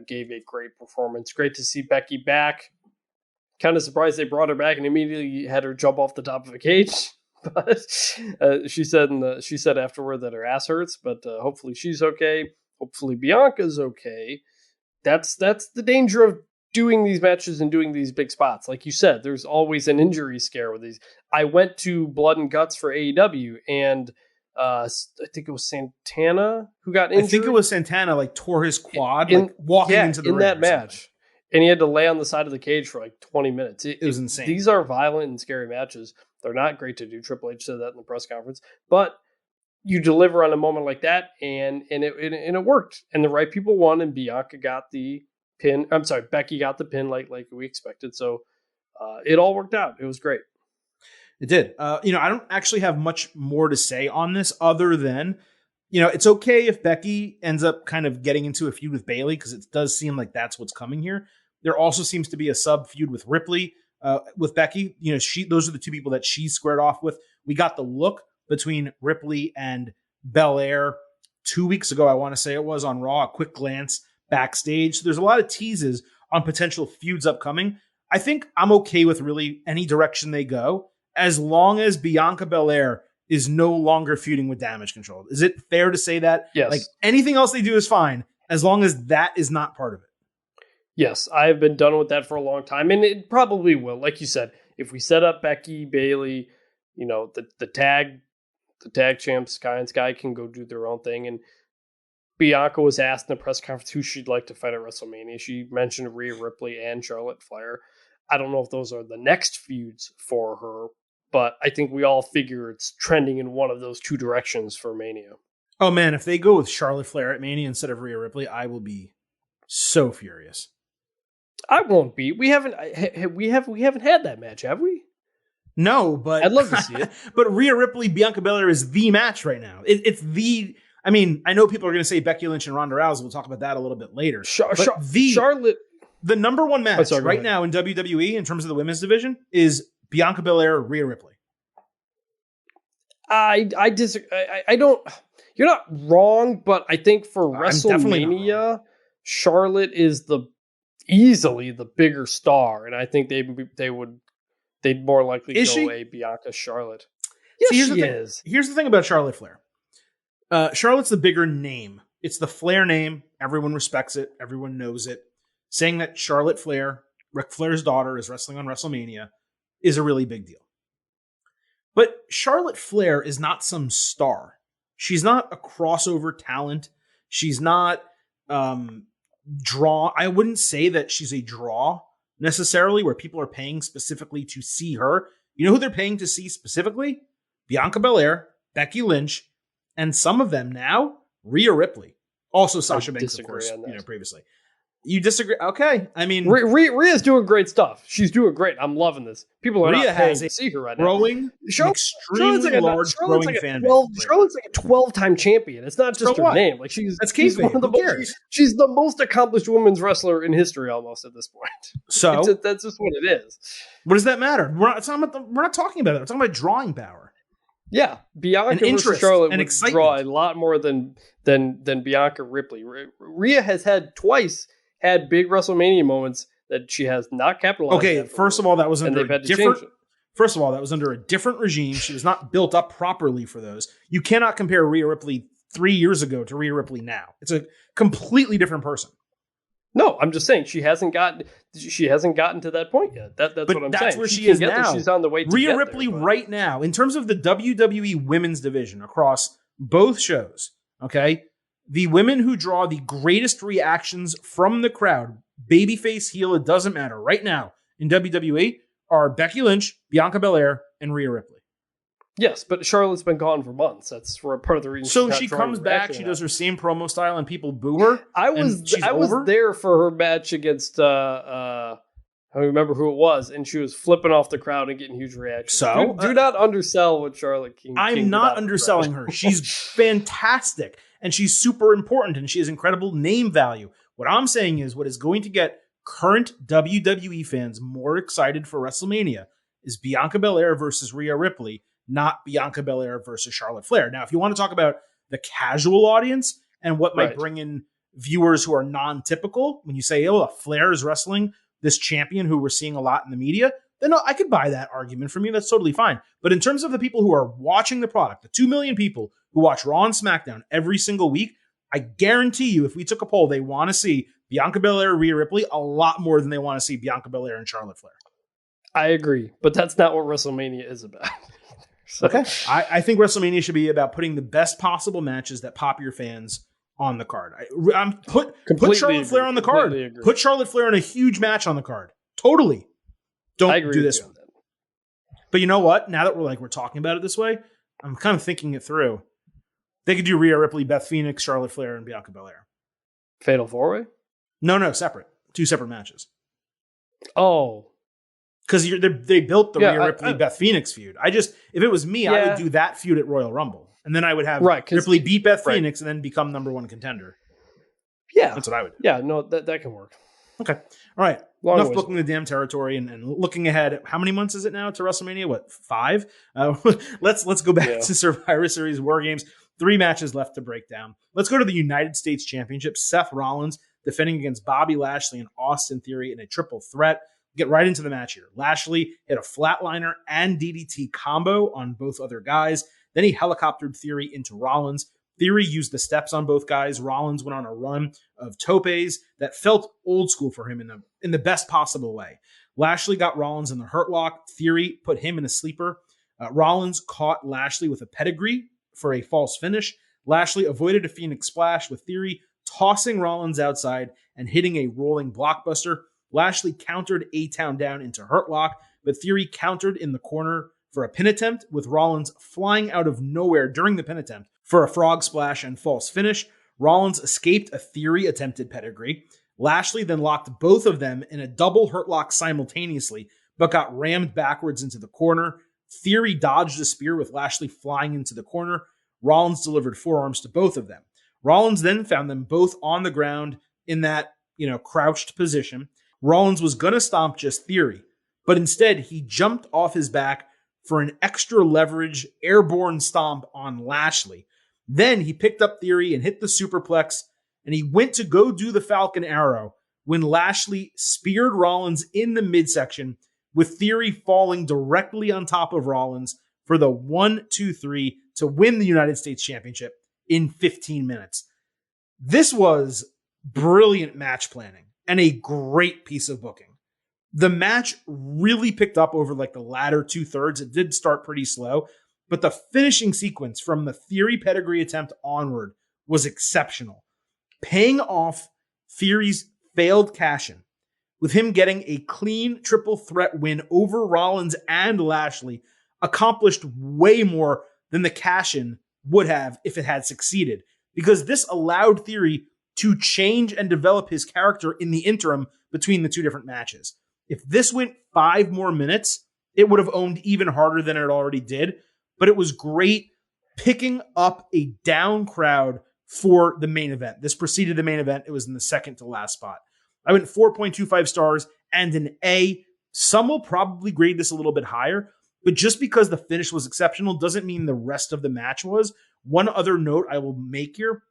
gave a great performance. Great to see Becky back. Kind of surprised they brought her back and immediately had her jump off the top of a cage. But she said afterward that her ass hurts, but hopefully she's okay. Hopefully Bianca's okay. That's the danger of doing these matches and doing these big spots. Like you said, there's always an injury scare with these. I went to Blood and Guts for AEW, and I think it was Santana who got injured. I think it was Santana, like tore his quad walking into the ring that match. And he had to lay on the side of the cage for like 20 minutes. It was insane. These are violent and scary matches. They're not great to do. Triple H said that in the press conference. But you deliver on a moment like that, and it worked. And the right people won, and Bianca got the pin. I'm sorry, Becky got the pin like we expected. So it all worked out. It was great. It did. I don't actually have much more to say on this other than, it's okay if Becky ends up kind of getting into a feud with Bayley, because it does seem like that's what's coming here. There also seems to be a sub feud with Ripley, with Becky. Those are the two people that she squared off with. We got the look between Ripley and Belair 2 weeks ago, I want to say it was, on Raw, a quick glance backstage. So there's a lot of teases on potential feuds upcoming. I think I'm okay with really any direction they go, as long as Bianca Belair is no longer feuding with Damage Control. Is it fair to say that? Yes. Like, anything else they do is fine, as long as that is not part of it. Yes, I have been done with that for a long time, and it probably will. Like you said, if we set up Becky, Bayley, the tag champs, Sky and Sky can go do their own thing. And Bianca was asked in the press conference who she'd like to fight at WrestleMania. She mentioned Rhea Ripley and Charlotte Flair. I don't know if those are the next feuds for her, but I think we all figure it's trending in one of those two directions for Mania. Oh man, if they go with Charlotte Flair at Mania instead of Rhea Ripley, I will be so furious. I won't be. We haven't had that match, have we? No, but I'd love to see it. But Rhea Ripley, Bianca Belair is the match right now. It's the. I mean, I know people are going to say Becky Lynch and Ronda Rousey. We'll talk about that a little bit later. Charlotte, the number one match right now in WWE in terms of the women's division is Bianca Belair, Rhea Ripley. I disagree. I don't. You're not wrong, but I think for WrestleMania, Charlotte is easily the bigger star, and I think they'd more likely go a Bianca Charlotte. Yes, she is. Here's the thing about Charlotte Flair. Charlotte's the bigger name. It's the Flair name. Everyone respects it. Everyone knows it. Saying that Charlotte Flair, Ric Flair's daughter, is wrestling on WrestleMania is a really big deal. But Charlotte Flair is not some star. She's not a crossover talent. She's not draw. I wouldn't say that she's a draw necessarily, where people are paying specifically to see her. You know who they're paying to see specifically? Bianca Belair, Becky Lynch, and some of them now, Rhea Ripley. Also Sasha Banks, of course, previously. You disagree? Okay. I mean, Rhea's doing great stuff. She's doing great. I'm loving this. People are Rhea not paying to see her right now. Extremely large growing fan base. Charlotte's like a 12-time champion. It's not just her name. Like she's one of the most. She's the most accomplished women's wrestler in history, almost at this point. So that's just what it is. What does that matter? We're not talking about it. We're talking about drawing power. Yeah, Bianca versus Charlotte would draw a lot more than Bianca Ripley. Rhea has had big WrestleMania moments that she has not capitalized. Okay, first of all, that was under a different. First of all, that was under a different regime. She was not built up properly for those. You cannot compare Rhea Ripley 3 years ago to Rhea Ripley now. It's a completely different person. No, I'm just saying she hasn't gotten to that point yet. That's what I'm saying. That's where she is now. She's on the way to Rhea Ripley right now, in terms of the WWE women's division across both shows, okay? The women who draw the greatest reactions from the crowd, babyface, heel, it doesn't matter, right now in WWE are Becky Lynch, Bianca Belair, and Rhea Ripley. Yes, but Charlotte's been gone for months. That's for part of the reason. So she comes back, she does her same promo style, and people boo her. I was there for her match against I don't remember who it was, and she was flipping off the crowd and getting huge reactions. So do not undersell what Charlotte King. I'm not underselling her. She's fantastic, and she's super important, and she has incredible name value. What I'm saying is, what is going to get current WWE fans more excited for WrestleMania is Bianca Belair versus Rhea Ripley, not Bianca Belair versus Charlotte Flair. Now, if you want to talk about the casual audience and what might bring in viewers who are non-typical, when you say, Flair is wrestling this champion who we're seeing a lot in the media, then I could buy that argument from you. That's totally fine. But in terms of the people who are watching the product, the 2 million people who watch Raw and SmackDown every single week, I guarantee you, if we took a poll, they want to see Bianca Belair, Rhea Ripley a lot more than they want to see Bianca Belair and Charlotte Flair. I agree, but that's not what WrestleMania is about. So. Okay. I think WrestleMania should be about putting the best possible matches that pop your fans on the card. Put Charlotte Flair on the card. Agree. Put Charlotte Flair in a huge match on the card. Totally. Don't do this one. But you know what? Now that we're talking about it this way, I'm kind of thinking it through. They could do Rhea Ripley, Beth Phoenix, Charlotte Flair, and Bianca Belair. Fatal 4-way? No, separate. 2 separate matches. Oh. Because they built the Rhea Ripley, Beth Phoenix feud. If it was me, I would do that feud at Royal Rumble. And then I would have Ripley beat Beth Phoenix and then become number 1 contender. Yeah. That's what I would do. Yeah, no, that can work. Okay. All right. Enough booking the damn territory and looking ahead. How many months is it now to WrestleMania? What, 5? Let's go back to Survivor Series WarGames. 3 matches left to break down. Let's go to the United States Championship. Seth Rollins defending against Bobby Lashley and Austin Theory in a triple threat. Get right into the match here. Lashley hit a flatliner and DDT combo on both other guys. Then he helicoptered Theory into Rollins. Theory used the steps on both guys. Rollins went on a run of topes that felt old school for him in the best possible way. Lashley got Rollins in the hurt lock. Theory put him in a sleeper. Rollins caught Lashley with a pedigree for a false finish. Lashley avoided a Phoenix Splash with Theory tossing Rollins outside and hitting a rolling blockbuster. Lashley countered A-Town down into hurt lock, but Theory countered in the corner for a pin attempt, with Rollins flying out of nowhere during the pin attempt for a frog splash and false finish. Rollins escaped a Theory attempted pedigree. Lashley then locked both of them in a double hurt lock simultaneously, but got rammed backwards into the corner. Theory dodged a spear with Lashley flying into the corner. Rollins delivered forearms to both of them. Rollins then found them both on the ground in that, crouched position. Rollins was going to stomp just Theory, but instead he jumped off his back for an extra leverage airborne stomp on Lashley. Then he picked up Theory and hit the superplex, and he went to go do the Falcon Arrow when Lashley speared Rollins in the midsection, with Theory falling directly on top of Rollins for the 1-2-3 to win the United States Championship in 15 minutes. This was brilliant match planning and a great piece of booking. The match really picked up over the latter 2/3. It did start pretty slow, but the finishing sequence from the Theory pedigree attempt onward was exceptional, paying off Theory's failed cash-in, with him getting a clean triple threat win over Rollins and Lashley, accomplished way more than the cash-in would have if it had succeeded, because this allowed Theory to change and develop his character in the interim between the 2 different matches. If this went 5 more minutes, it would have owned even harder than it already did, but it was great picking up a down crowd for the main event. This preceded the main event. It was in the second to last spot. I went 4.25 stars and an A. Some will probably grade this a little bit higher, but just because the finish was exceptional doesn't mean the rest of the match was. One other note I will make here,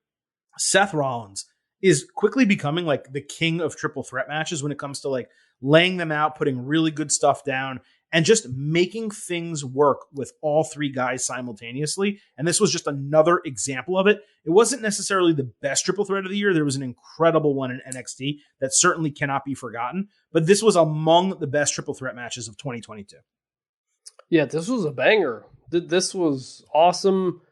Seth Rollins is quickly becoming the king of triple threat matches when it comes to laying them out, putting really good stuff down, and just making things work with all 3 guys simultaneously. And this was just another example of it. It wasn't necessarily the best triple threat of the year. There was an incredible one in NXT that certainly cannot be forgotten, but this was among the best triple threat matches of 2022. Yeah, this was a banger. This was awesome.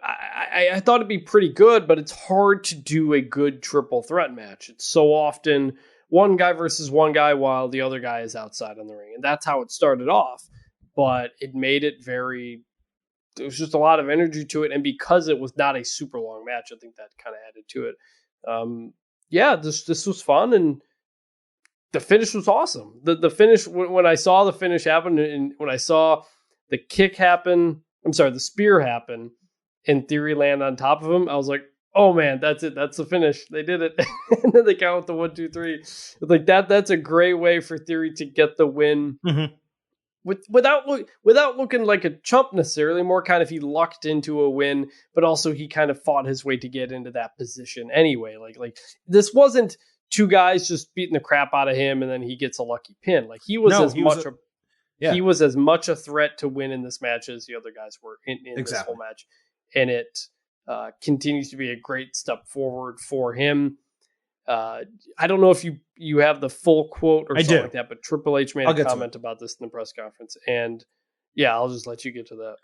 I thought it'd be pretty good, but it's hard to do a good triple threat match. It's so often one guy versus one guy while the other guy is outside on the ring. And that's how it started off. But it made it there was just a lot of energy to it. And because it was not a super long match, I think that kind of added to it. This was fun. And the finish was awesome. The finish, when I saw the finish happen and when I saw the the spear happen and Theory land on top of him, I was like, oh man, that's it. That's the finish. They did it. And then they count the 1, 2, 3. That's a great way for Theory to get the win. Mm-hmm. Without looking like a chump necessarily, more kind of he lucked into a win, but also he kind of fought his way to get into that position anyway. Like this wasn't 2 guys just beating the crap out of him and then he gets a lucky pin. He was he was as much a threat to win in this match as the other guys were in this whole match. And it continues to be a great step forward for him. I don't know if you have the full quote or something like that, but Triple H made a comment about this in the press conference. And yeah, I'll just let you get to that.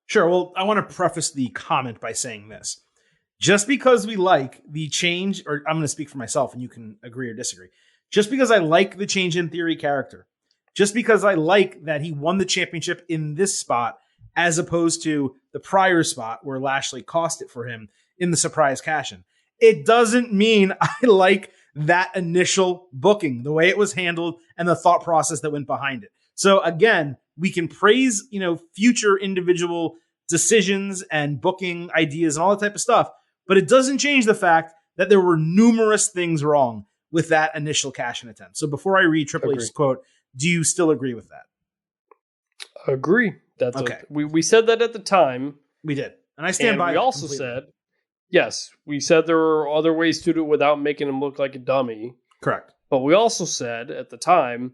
Sure. Well, I want to preface the comment by saying this. Just because we like the change, or I'm going to speak for myself and you can agree or disagree. Just because I like the change in Theory character, just because I like that he won the championship in this spot as opposed to the prior spot where Lashley cost it for him in the surprise cash-in, it doesn't mean I like that initial booking, the way it was handled and the thought process that went behind it. So again, we can praise, future individual decisions and booking ideas and all that type of stuff, but it doesn't change the fact that there were numerous things wrong with that initial cash-in attempt. So before I read Triple H's quote, do you still agree with that? Agree. That's okay. We said that at the time. We did. And I stand by it. We also said, yes, we said there were other ways to do it without making him look like a dummy. Correct. But we also said at the time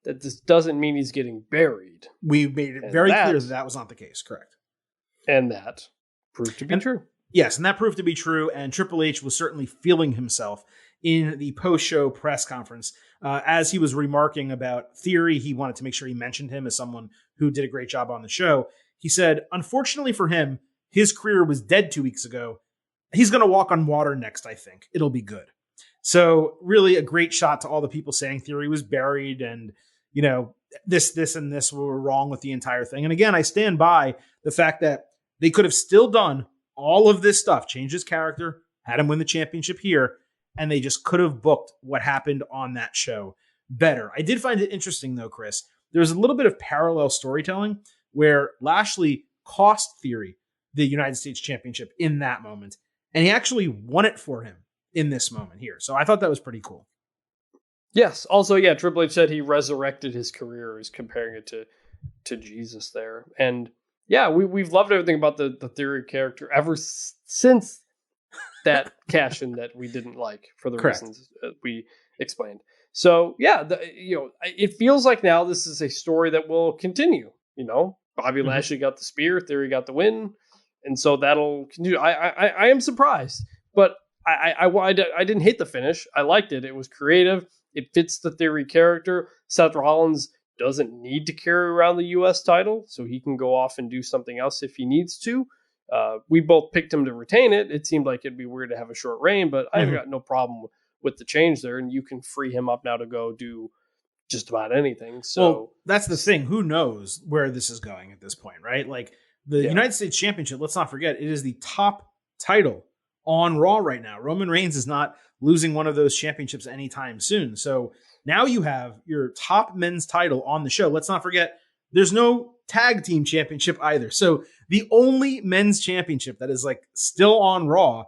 that this doesn't mean he's getting buried. We made it very clear that was not the case. Correct. And that proved to be true. Yes, and that proved to be true. And Triple H was certainly feeling himself in the post-show press conference. As he was remarking about Theory, he wanted to make sure he mentioned him as someone who did a great job on the show. He said, unfortunately for him, his career was dead 2 weeks ago. He's going to walk on water next, I think. It'll be good. So really a great shot to all the people saying Theory was buried and, this and this were wrong with the entire thing. And again, I stand by the fact that they could have still done all of this stuff, changed his character, had him win the championship here, and they just could have booked what happened on that show better. I did find it interesting, though, Chris. There's a little bit of parallel storytelling where Lashley cost Theory the United States Championship in that moment, and he actually won it for him in this moment here. So I thought that was pretty cool. Yes. Also, Triple H said he resurrected his career, is comparing it to Jesus there. And we've loved everything about the Theory character ever since that cash-in that we didn't like for the reasons we explained. So it feels like now this is a story that will continue. Bobby Lashley got the spear, Theory got the win, and so that'll continue. I am surprised, but I didn't hate the finish. I liked it. It was creative. It fits the Theory character. Seth Rollins doesn't need to carry around the U.S. title, so he can go off and do something else if he needs to. We both picked him to retain it. It seemed like it'd be weird to have a short reign, but I've got no problem with the change there, and you can free him up now to go do just about anything. So that's the thing. Who knows where this is going at this point, right? Like the United States Championship, let's not forget, it is the top title on Raw right now. Roman Reigns is not losing one of those championships anytime soon. So now you have your top men's title on the show. Let's not forget, there's no tag team championship either. So the only men's championship that is still on Raw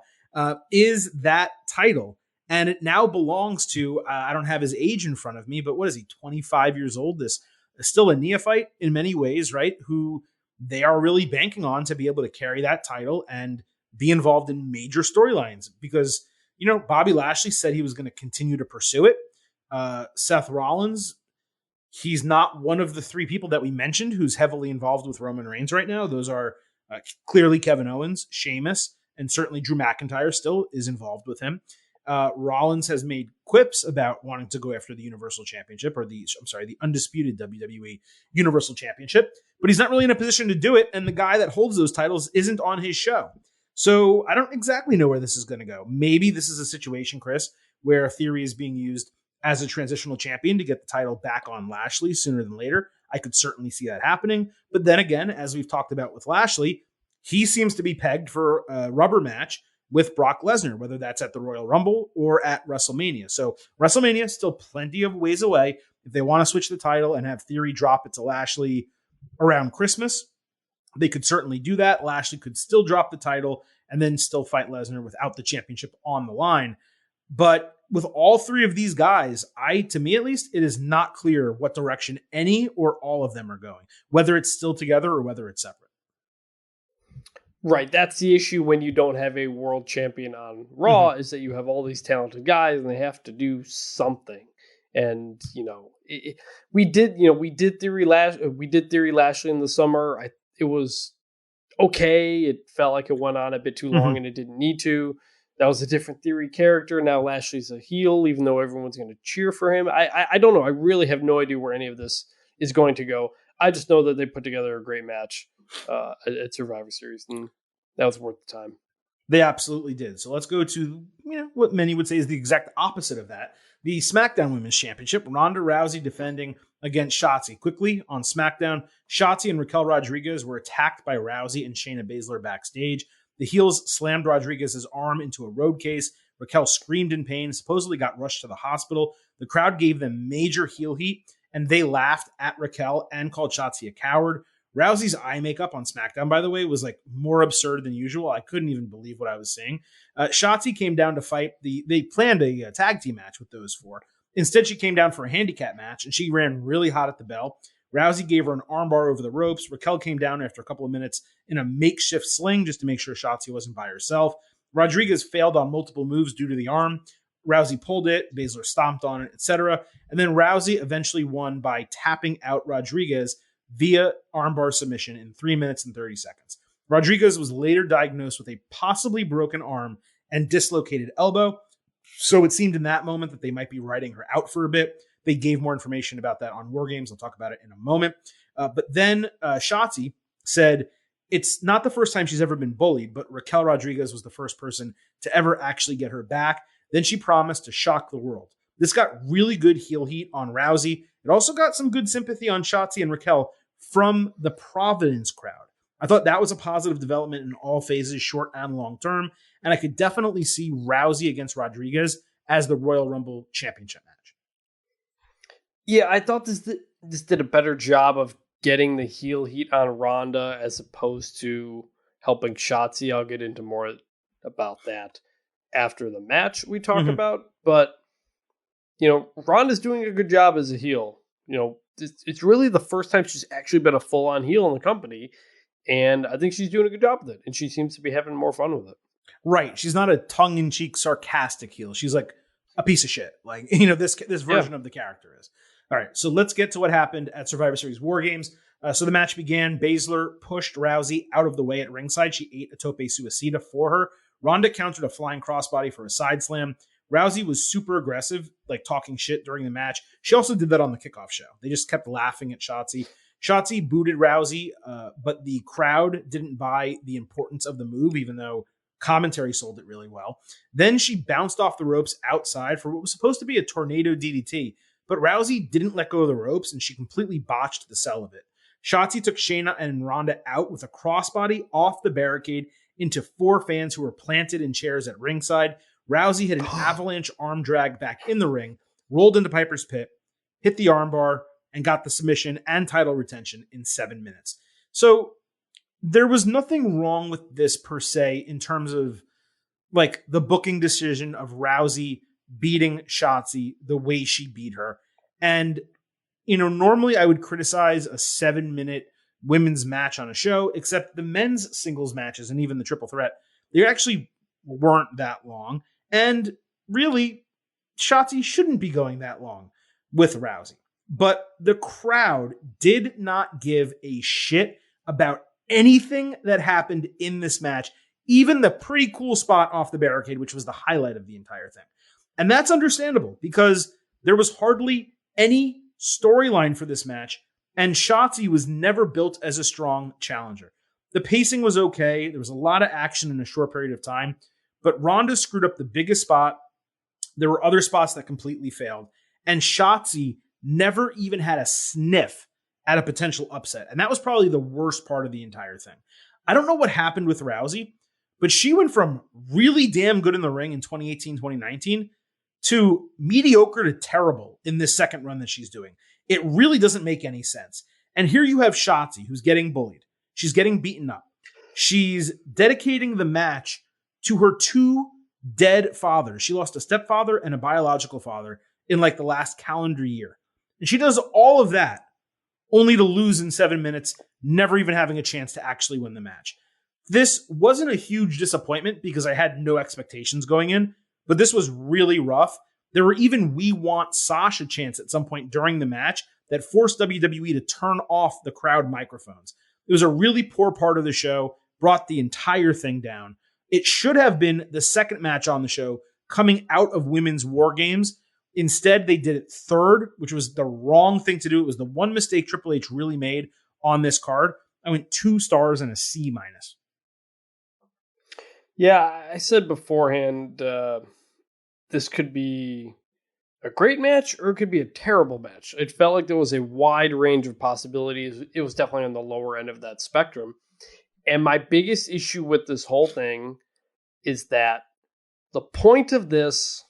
is that title. And it now belongs to, I don't have his age in front of me, but what is he, 25 years old? This is still a neophyte in many ways, right? Who they are really banking on to be able to carry that title and be involved in major storylines because, Bobby Lashley said he was going to continue to pursue it. Seth Rollins, he's not one of the three people that we mentioned who's heavily involved with Roman Reigns right now. Those are clearly Kevin Owens, Sheamus, and certainly Drew McIntyre still is involved with him. Rollins has made quips about wanting to go after the Universal Championship or the undisputed WWE Universal Championship, but he's not really in a position to do it. And the guy that holds those titles isn't on his show. So I don't exactly know where this is going to go. Maybe this is a situation, Chris, where Theory is being used as a transitional champion to get the title back on Lashley sooner than later. I could certainly see that happening. But then again, as we've talked about with Lashley, he seems to be pegged for a rubber match with Brock Lesnar, whether that's at the Royal Rumble or at WrestleMania. So WrestleMania is still plenty of ways away. If they want to switch the title and have Theory drop it to Lashley around Christmas, they could certainly do that. Lashley could still drop the title and then still fight Lesnar without the championship on the line. But with all three of these guys, to me at least, it is not clear what direction any or all of them are going, whether it's still together or whether it's separate. Right. That's the issue when you don't have a world champion on Raw, is that you have all these talented guys and they have to do something. And, we did Theory Lashley in the summer. It was okay. It felt like it went on a bit too long and it didn't need to. That was a different Theory character. Now Lashley's a heel, even though everyone's going to cheer for him. I don't know. I really have no idea where any of this is going to go. I just know that they put together a great match at Survivor Series, and that was worth the time. They absolutely did. So let's go to what many would say is the exact opposite of that. The SmackDown Women's Championship, Ronda Rousey defending against Shotzi. Quickly on SmackDown, Shotzi and Raquel Rodriguez were attacked by Rousey and Shayna Baszler backstage. The heels slammed Rodriguez's arm into a road case. Raquel screamed in pain, supposedly got rushed to the hospital. The crowd gave them major heel heat, and they laughed at Raquel and called Shotzi a coward. Rousey's eye makeup on SmackDown, by the way, was like more absurd than usual. I couldn't even believe what I was seeing. Shotzi came down to fight. They planned a tag team match with those four. Instead, she came down for a handicap match, and she ran really hot at the bell. Rousey gave her an armbar over the ropes. Raquel came down after a couple of minutes in a makeshift sling just to make sure Shotzi wasn't by herself. Rodriguez failed on multiple moves due to the arm. Rousey pulled it, Baszler stomped on it, etc. And then Rousey eventually won by tapping out Rodriguez via armbar submission in 3 minutes and 30 seconds. Rodriguez was later diagnosed with a possibly broken arm and dislocated elbow, so it seemed in that moment that they might be writing her out for a bit. They gave more information about that on WarGames. I'll talk about it in a moment. But then Shotzi said it's not the first time she's ever been bullied, but Raquel Rodriguez was the first person to ever actually get her back. Then she promised to shock the world. This got really good heel heat on Rousey. It also got some good sympathy on Shotzi and Raquel from the Providence crowd. I thought that was a positive development in all phases, short and long term, and I could definitely see Rousey against Rodriguez as the Royal Rumble championship match. Yeah, I thought this did a better job of getting the heel heat on Ronda as opposed to helping Shotzi. I'll get into more about that after the match we talk about, but Ronda's doing a good job as a heel. It's really the first time she's actually been a full-on heel in the company, and I think she's doing a good job with it, and she seems to be having more fun with it. Right. She's not a tongue-in-cheek, sarcastic heel. She's like a piece of shit. Like, this version of the character is. All right, so let's get to what happened at Survivor Series WarGames. So the match began. Baszler pushed Rousey out of the way at ringside. She ate a tope suicida for her. Ronda countered a flying crossbody for a side slam. Rousey was super aggressive, like talking shit during the match. She also did that on the kickoff show. They just kept laughing at Shotzi. Shotzi booted Rousey, but the crowd didn't buy the importance of the move, even though commentary sold it really well. Then she bounced off the ropes outside for what was supposed to be a tornado DDT, but Rousey didn't let go of the ropes, and she completely botched the sell of it. Shotzi took Shayna and Ronda out with a crossbody off the barricade into four fans who were planted in chairs at ringside. Rousey hit an avalanche arm drag back in the ring, rolled into Piper's Pit, hit the armbar, and got the submission and title retention in 7 minutes. So there was nothing wrong with this per se in terms of like the booking decision of Rousey beating Shotzi the way she beat her. And, normally I would criticize a 7-minute women's match on a show, except the men's singles matches and even the triple threat, they actually weren't that long. And really, Shotzi shouldn't be going that long with Rousey. But the crowd did not give a shit about anything that happened in this match, even the pretty cool spot off the barricade, which was the highlight of the entire thing. And that's understandable because there was hardly any storyline for this match, and Shotzi was never built as a strong challenger. The pacing was okay. There was a lot of action in a short period of time, but Ronda screwed up the biggest spot. There were other spots that completely failed, and Shotzi never even had a sniff at a potential upset. And that was probably the worst part of the entire thing. I don't know what happened with Rousey, but she went from really damn good in the ring in 2018, 2019 to mediocre to terrible in this second run that she's doing. It really doesn't make any sense. And here you have Shotzi, who's getting bullied. She's getting beaten up. She's dedicating the match to her two dead fathers. She lost a stepfather and a biological father in like the last calendar year. And she does all of that only to lose in 7 minutes, never even having a chance to actually win the match. This wasn't a huge disappointment because I had no expectations going in, but this was really rough. There were even "We Want Sasha" chants at some point during the match that forced WWE to turn off the crowd microphones. It was a really poor part of the show, brought the entire thing down. It should have been the second match on the show coming out of women's WarGames. Instead, they did it third, which was the wrong thing to do. It was the one mistake Triple H really made on this card. I went 2 stars and a C-. Yeah, I said beforehand, this could be a great match or it could be a terrible match. It felt like there was a wide range of possibilities. It was definitely on the lower end of that spectrum. And my biggest issue with this whole thing is that the point of this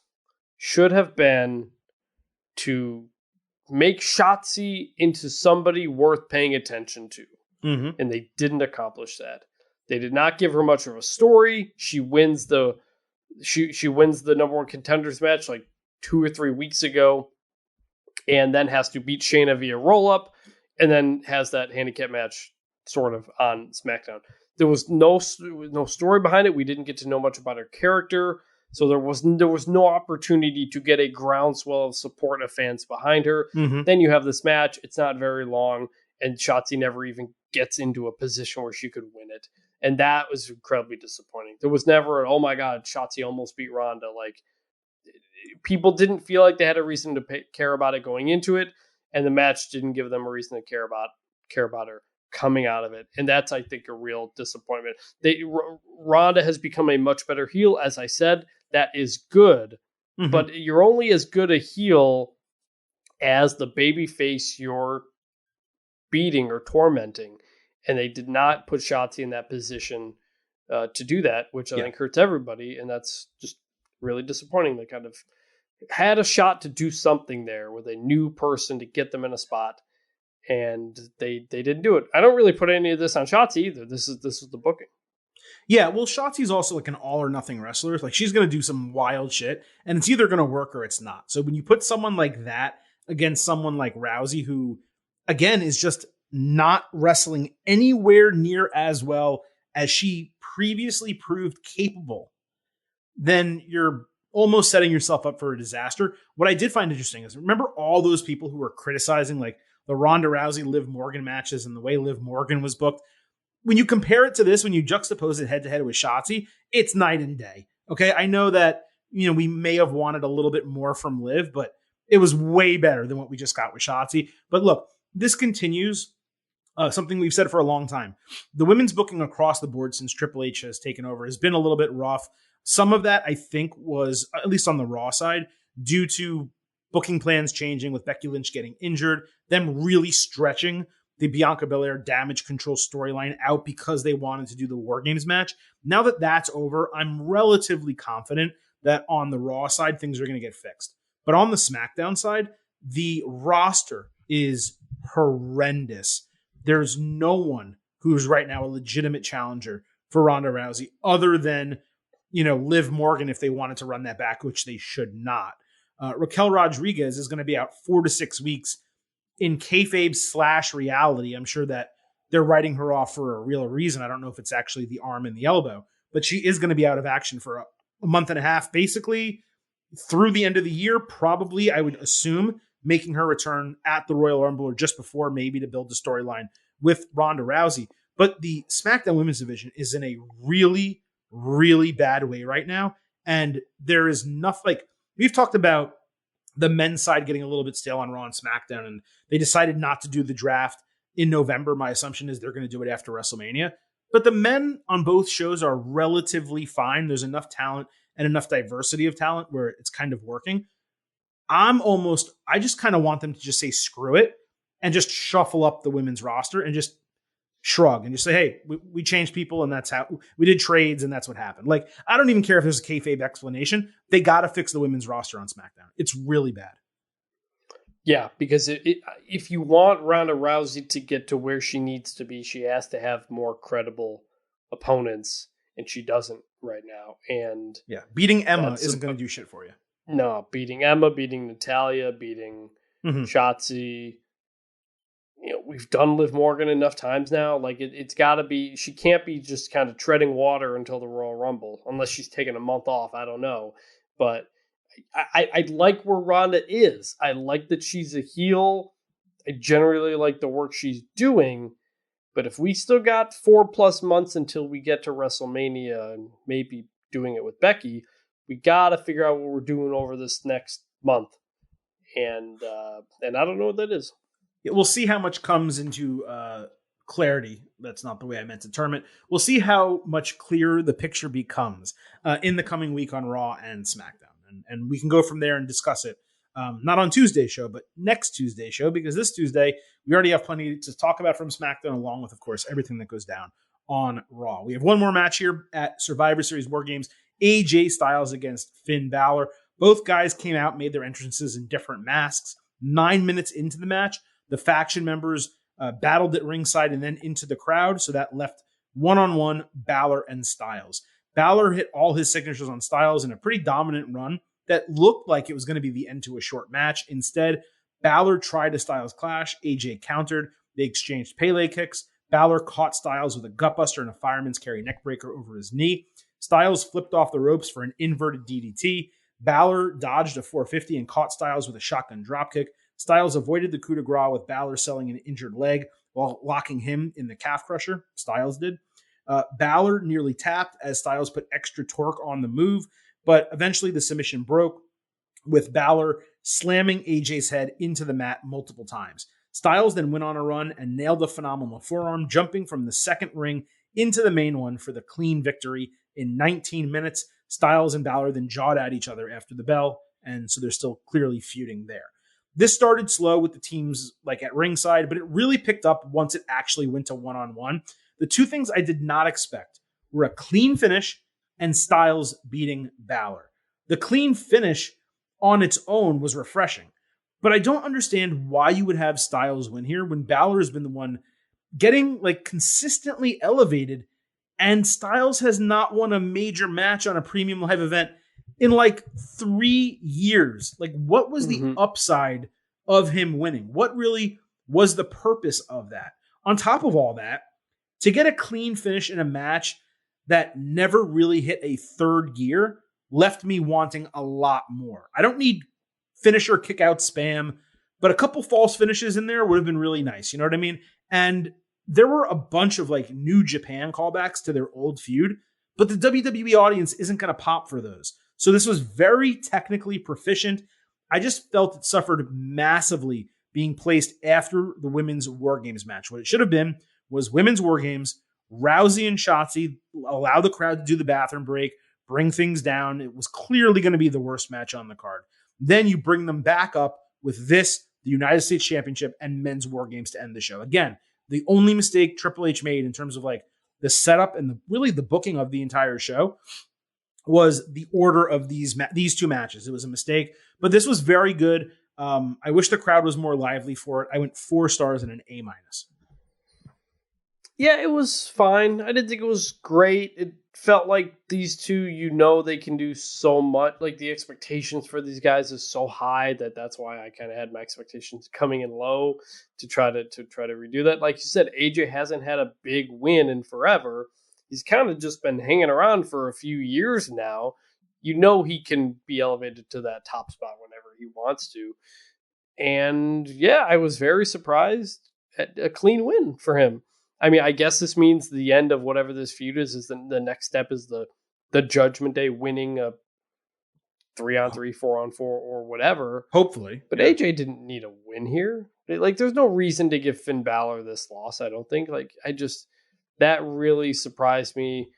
should have been to make Shotzi into somebody worth paying attention to. Mm-hmm. And they didn't accomplish that. They did not give her much of a story. She wins the number one contenders match like 2 or 3 weeks ago, and then has to beat Shayna via roll up, and then has that handicap match sort of on SmackDown. There was no story behind it. We didn't get to know much about her character, so there was no opportunity to get a groundswell of support of fans behind her. Mm-hmm. Then you have this match. It's not very long, and Shotzi never even gets into a position where she could win it. And that was incredibly disappointing. There was never oh my God, Shotzi almost beat Ronda. Like, people didn't feel like they had a reason to care about it going into it, and the match didn't give them a reason to care about her coming out of it. And that's, I think, a real disappointment. Ronda has become a much better heel, as I said. That is good, but you're only as good a heel as the babyface you're beating or tormenting. And they did not put Shotzi in that position to do that, which I think hurts everybody. And that's just really disappointing. They kind of had a shot to do something there with a new person to get them in a spot, and they didn't do it. I don't really put any of this on Shotzi either. This is the booking. Yeah, well, Shotzi's also like an all or nothing wrestler. Like, she's going to do some wild shit, and it's either going to work or it's not. So when you put someone like that against someone like Rousey, who, again, is just not wrestling anywhere near as well as she previously proved capable, then you're almost setting yourself up for a disaster. What I did find interesting is, remember all those people who were criticizing like the Ronda Rousey Liv Morgan matches and the way Liv Morgan was booked? When you compare it to this, when you juxtapose it head to head with Shotzi, it's night and day. Okay. I know that, we may have wanted a little bit more from Liv, but it was way better than what we just got with Shotzi. But look, this continues. Something we've said for a long time. The women's booking across the board since Triple H has taken over has been a little bit rough. Some of that, I think, was, at least on the Raw side, due to booking plans changing with Becky Lynch getting injured, them really stretching the Bianca Belair damage control storyline out because they wanted to do the WarGames match. Now that that's over, I'm relatively confident that on the Raw side, things are going to get fixed. But on the SmackDown side, the roster is horrendous. There's no one who's right now a legitimate challenger for Ronda Rousey other than, Liv Morgan if they wanted to run that back, which they should not. Raquel Rodriguez is going to be out 4 to 6 weeks in kayfabe / reality. I'm sure that they're writing her off for a real reason. I don't know if it's actually the arm and the elbow, but she is going to be out of action for a month and a half, basically through the end of the year, probably, I would assume, making her return at the Royal Rumble or just before, maybe to build the storyline with Ronda Rousey. But the SmackDown Women's Division is in a really, really bad way right now. And there is nothing, like, we've talked about the men's side getting a little bit stale on Raw and SmackDown, and they decided not to do the draft in November. My assumption is they're going to do it after WrestleMania. But the men on both shows are relatively fine. There's enough talent and enough diversity of talent where it's kind of working. I just kind of want them to just say screw it and just shuffle up the women's roster and just shrug and just say, hey, we changed people and that's how we did trades and that's what happened. Like, I don't even care if there's a kayfabe explanation. They got to fix the women's roster on SmackDown. It's really bad. Yeah, because if you want Ronda Rousey to get to where she needs to be, she has to have more credible opponents, and she doesn't right now. And yeah, beating Emma isn't going to do shit for you. No, beating Emma, beating Natalya, beating Shotzi. We've done Liv Morgan enough times now. Like, it's got to be, she can't be just kind of treading water until the Royal Rumble, unless she's taking a month off. I don't know. But I like where Ronda is. I like that she's a heel. I generally like the work she's doing. But if we still got 4+ months until we get to WrestleMania and maybe doing it with Becky, we got to figure out what we're doing over this next month. And I don't know what that is. We'll see how much comes into clarity. That's not the way I meant to term it. We'll see how much clearer the picture becomes in the coming week on Raw and SmackDown. And we can go from there and discuss it. Not on Tuesday's show, but next Tuesday's show, because this Tuesday, we already have plenty to talk about from SmackDown, along with, of course, everything that goes down on Raw. We have one more match here at Survivor Series WarGames, AJ Styles against Finn Balor. Both guys came out, made their entrances in different masks. 9 minutes into the match, the faction members battled at ringside and then into the crowd, so that left one-on-one Balor and Styles. Balor hit all his signatures on Styles in a pretty dominant run that looked like it was going to be the end to a short match. Instead, Balor tried a Styles clash. AJ countered. They exchanged Pele kicks. Balor caught Styles with a gutbuster and a fireman's carry neckbreaker over his knee. Styles flipped off the ropes for an inverted DDT. Balor dodged a 450 and caught Styles with a shotgun dropkick. Styles avoided the coup de grace with Balor selling an injured leg while locking him in the calf crusher. Styles did. Balor nearly tapped as Styles put extra torque on the move, but eventually the submission broke with Balor slamming AJ's head into the mat multiple times. Styles then went on a run and nailed a phenomenal forearm, jumping from the second ring into the main one for the clean victory in 19 minutes. Styles and Balor then jawed at each other after the bell, and so they're still clearly feuding there. This started slow with the teams like at ringside, but it really picked up once it actually went to one-on-one. The two things I did not expect were a clean finish and Styles beating Balor. The clean finish on its own was refreshing, but I don't understand why you would have Styles win here when Balor has been the one getting like consistently elevated, and Styles has not won a major match on a premium live event in like 3 years. Like, what was the upside of him winning? What really was the purpose of that? On top of all that, to get a clean finish in a match that never really hit a third gear left me wanting a lot more. I don't need finisher kick out spam, but a couple false finishes in there would have been really nice. You know what I mean? And there were a bunch of like New Japan callbacks to their old feud, but the WWE audience isn't going to pop for those. So this was very technically proficient. I just felt it suffered massively being placed after the women's WarGames match. What it should have been was women's WarGames, Rousey and Shotzi allow the crowd to do the bathroom break, bring things down. It was clearly going to be the worst match on the card. Then you bring them back up with this, the United States Championship and men's WarGames to end the show. Again, the only mistake Triple H made in terms of like the setup and really the booking of the entire show was the order of these two matches. It was a mistake, but this was very good. I wish the crowd was more lively for it. I went 4 stars and an A-. Yeah, it was fine. I didn't think it was great. It felt like these two, they can do so much. Like the expectations for these guys is so high that's why I kind of had my expectations coming in low to try to redo that. Like you said, AJ hasn't had a big win in forever. He's kind of just been hanging around for a few years now. He can be elevated to that top spot whenever he wants to. And yeah, I was very surprised at a clean win for him. I mean, I guess this means the end of whatever this feud is the next step is the Judgment Day winning a 3-on-3, 4-on-4, or whatever. Hopefully. But yeah. AJ didn't need a win here. Like, there's no reason to give Finn Balor this loss, I don't think. Like, that really surprised me.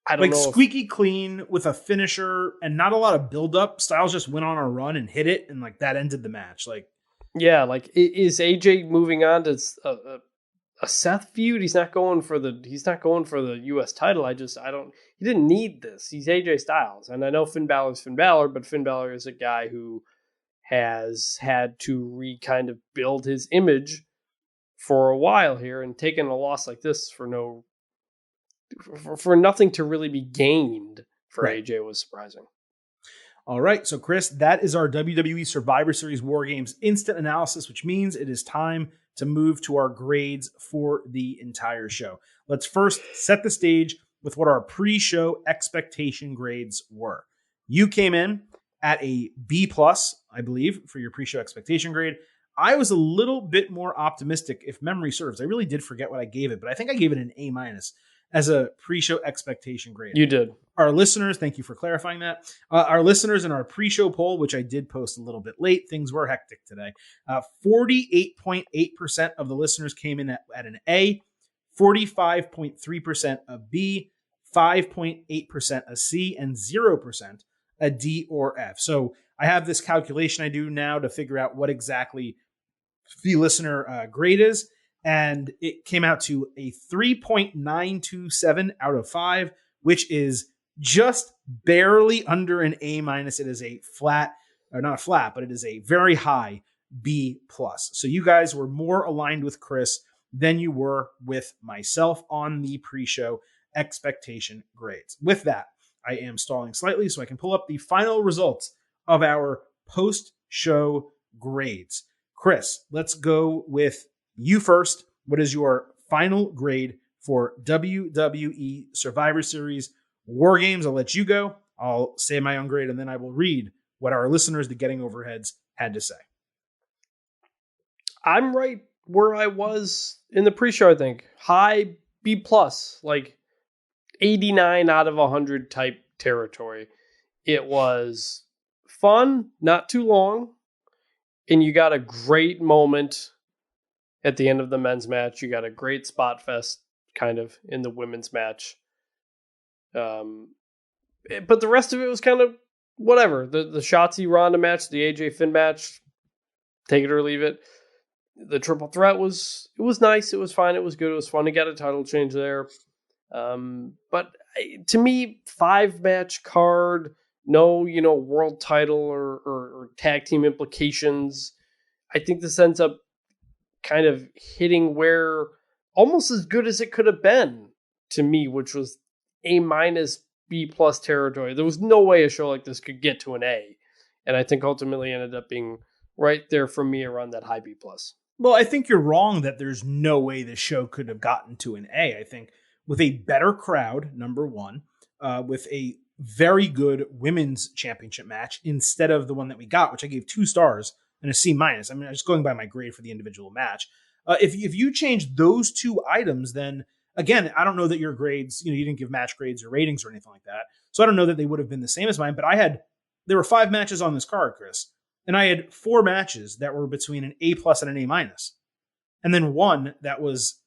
I don't know. Like, squeaky clean with a finisher and not a lot of build-up. Styles just went on a run and hit it, and, like, that ended the match. Like, yeah, like, is AJ moving on to a Seth feud? He's not going for the US title. He didn't need this. He's AJ Styles. And I know Finn Balor's Finn Balor, but Finn Balor is a guy who has had to kind of build his image for a while here, and taking a loss like this for nothing to really be gained for right. AJ was surprising. All right. So Chris, that is our WWE Survivor Series WarGames instant analysis, which means it is time to move to our grades for the entire show. Let's first set the stage with what our pre-show expectation grades were. You came in at a B+, I believe, for your pre-show expectation grade. I was a little bit more optimistic, if memory serves. I really did forget what I gave it, but I think I gave it an A-. as a pre-show expectation grade. You did. Our listeners, thank you for clarifying that. Our listeners in our pre-show poll, which I did post a little bit late, things were hectic today. 48.8% of the listeners came in at an A, 45.3% a B, 5.8% a C, and 0% a D or F. So I have this calculation I do now to figure out what exactly the listener grade is, and it came out to a 3.927 out of 5, which is just barely under an A minus. It is a flat, or not flat, but it is a very high B plus. So you guys were more aligned with Chris than you were with myself on the pre-show expectation grades. With that, I am stalling slightly so I can pull up the final results of our post-show grades. Chris, let's go with you first. What is your final grade for WWE Survivor Series WarGames? I'll let you go. I'll say my own grade, and then I will read what our listeners, the Getting Overheads, had to say. I'm right where I was in the pre-show, I think. High B plus, like 89 out of 100 type territory. It was fun, not too long, and you got a great moment at the end of the men's match. You got a great spot fest kind of in the women's match. But the rest of it was kind of whatever. The Shotzi Ronda match, the AJ Finn match, take it or leave it. The triple threat was nice. It was fine. It was good. It was fun to get a title change there. But to me, 5-match card, no, world title or tag team implications. I think this ends up kind of hitting where almost as good as it could have been to me, which was A minus B plus territory. There was no way a show like this could get to an A. And I think ultimately ended up being right there for me around that high B plus. Well, I think you're wrong that there's no way the show could have gotten to an A. I think with a better crowd, number one, with a very good women's championship match instead of the one that we got, which I gave 2 stars and a C minus. I mean, I'm just going by my grade for the individual match. If you change those 2 items, then again, I don't know that your grades, you didn't give match grades or ratings or anything like that. So I don't know that they would have been the same as mine, but there were 5 matches on this card, Chris, and I had 4 matches that were between an A plus and an A minus, and then 1 that was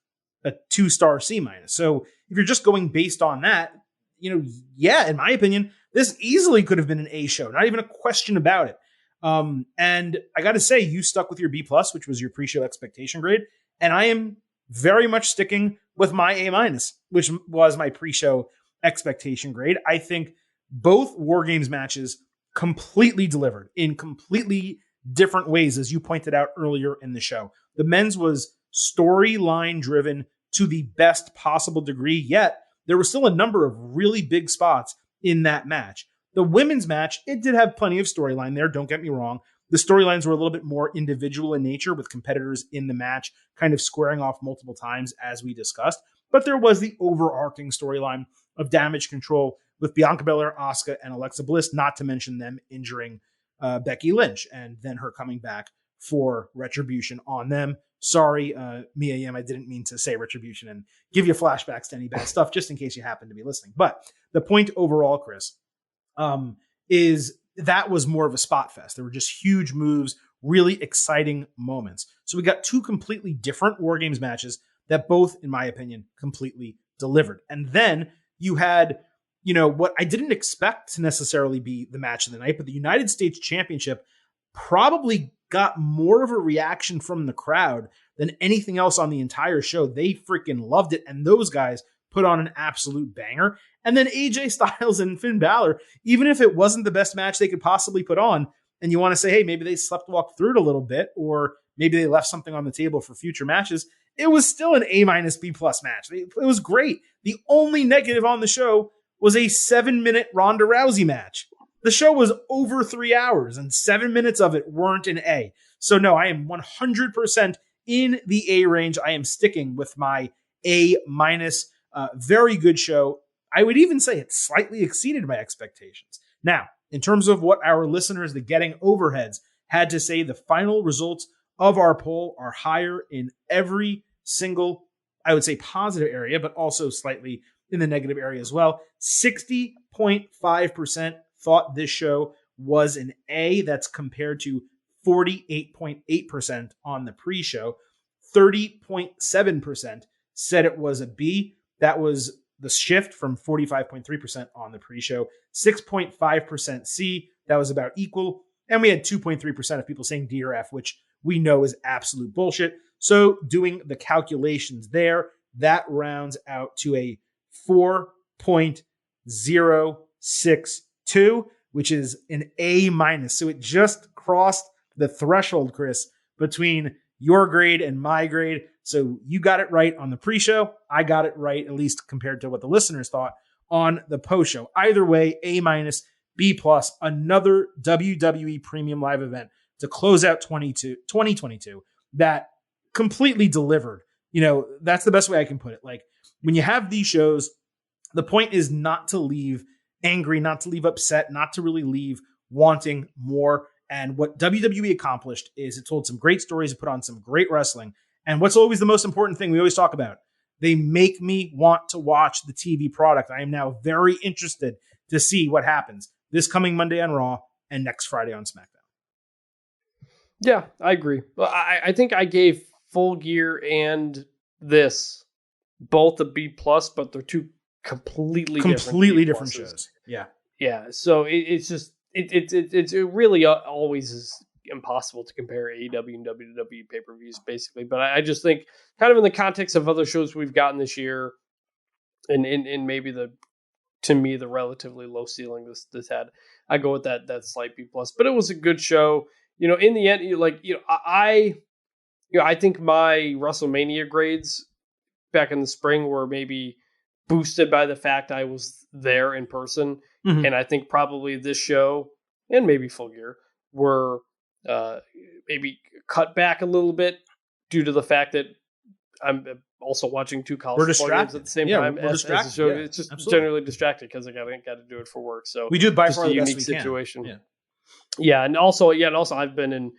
a 2-star C minus. So if you're just going based on that, yeah, in my opinion, this easily could have been an A show. Not even a question about it. And I got to say, you stuck with your B plus, which was your pre-show expectation grade. And I am very much sticking with my A minus, which was my pre-show expectation grade. I think both WarGames matches completely delivered in completely different ways, as you pointed out earlier in the show. The men's was storyline driven to the best possible degree, yet there was still a number of really big spots in that match. The women's match, it did have plenty of storyline there, don't get me wrong. The storylines were a little bit more individual in nature, with competitors in the match kind of squaring off multiple times, as we discussed. But there was the overarching storyline of Damage Control with Bianca Belair, Asuka, and Alexa Bliss, not to mention them injuring Becky Lynch and then her coming back for Retribution on them. Sorry, Mia Yim, I didn't mean to say Retribution and give you flashbacks to any bad stuff, just in case you happen to be listening. But the point overall, Chris, is that was more of a spot fest. There were just huge moves, really exciting moments. So we got 2 completely different WarGames matches that both, in my opinion, completely delivered. And then you had, what I didn't expect to necessarily be the match of the night, but the United States Championship probably got more of a reaction from the crowd than anything else on the entire show. They freaking loved it, and those guys put on an absolute banger. And then AJ Styles and Finn Balor, even if it wasn't the best match they could possibly put on, and you want to say, hey, maybe they slept walk through it a little bit, or maybe they left something on the table for future matches, it was still an A minus B plus match. It was great. The only negative on the show was a 7-minute Ronda Rousey match. The show was over 3 hours, and 7 minutes of it weren't an A. So no, I am 100% in the A range. I am sticking with my A minus. Very good show. I would even say it slightly exceeded my expectations. Now, in terms of what our listeners, the Getting Overheads, had to say, the final results of our poll are higher in every single, I would say, positive area, but also slightly in the negative area as well. 60.5% thought this show was an A. That's compared to 48.8% on the pre-show. 30.7% said it was a B. That was the shift from 45.3% on the pre-show. 6.5% C. That was about equal. And we had 2.3% of people saying D or F, which we know is absolute bullshit. So doing the calculations there, that rounds out to a 4.062, which is an A minus. So it just crossed the threshold, Chris, between your grade and my grade. So you got it right on the pre-show. I got it right, at least compared to what the listeners thought on the post-show. Either way, A minus, B plus, another WWE Premium Live event to close out 2022 that completely delivered. You know, that's the best way I can put it. Like, when you have these shows, the point is not to leave angry, not to leave upset, not to really leave wanting more. And what WWE accomplished is it told some great stories, it put on some great wrestling. And what's always the most important thing we always talk about, they make me want to watch the TV product. I am now very interested to see what happens this coming Monday on Raw and next Friday on SmackDown. Yeah, I agree. Well, I think I gave Full Gear and this both a B plus, but they're two completely different shows. Yeah. So it's just it really always is impossible to compare AEW and WWE pay-per-views, basically. But I just think, kind of in the context of other shows we've gotten this year, and maybe to me the relatively low ceiling this had, I go with that slight B plus. But it was a good show. You know, in the end, I think my WrestleMania grades back in the spring were maybe boosted by the fact I was there in person. Mm-hmm. And I think probably this show and maybe Full Gear were maybe cut back a little bit due to the fact that I'm also watching two college football games at the same time as the show. Yeah, it's just generally distracted because I got to do it for work. So we do it by far a the best unique situation. Can. Yeah, and also I've been in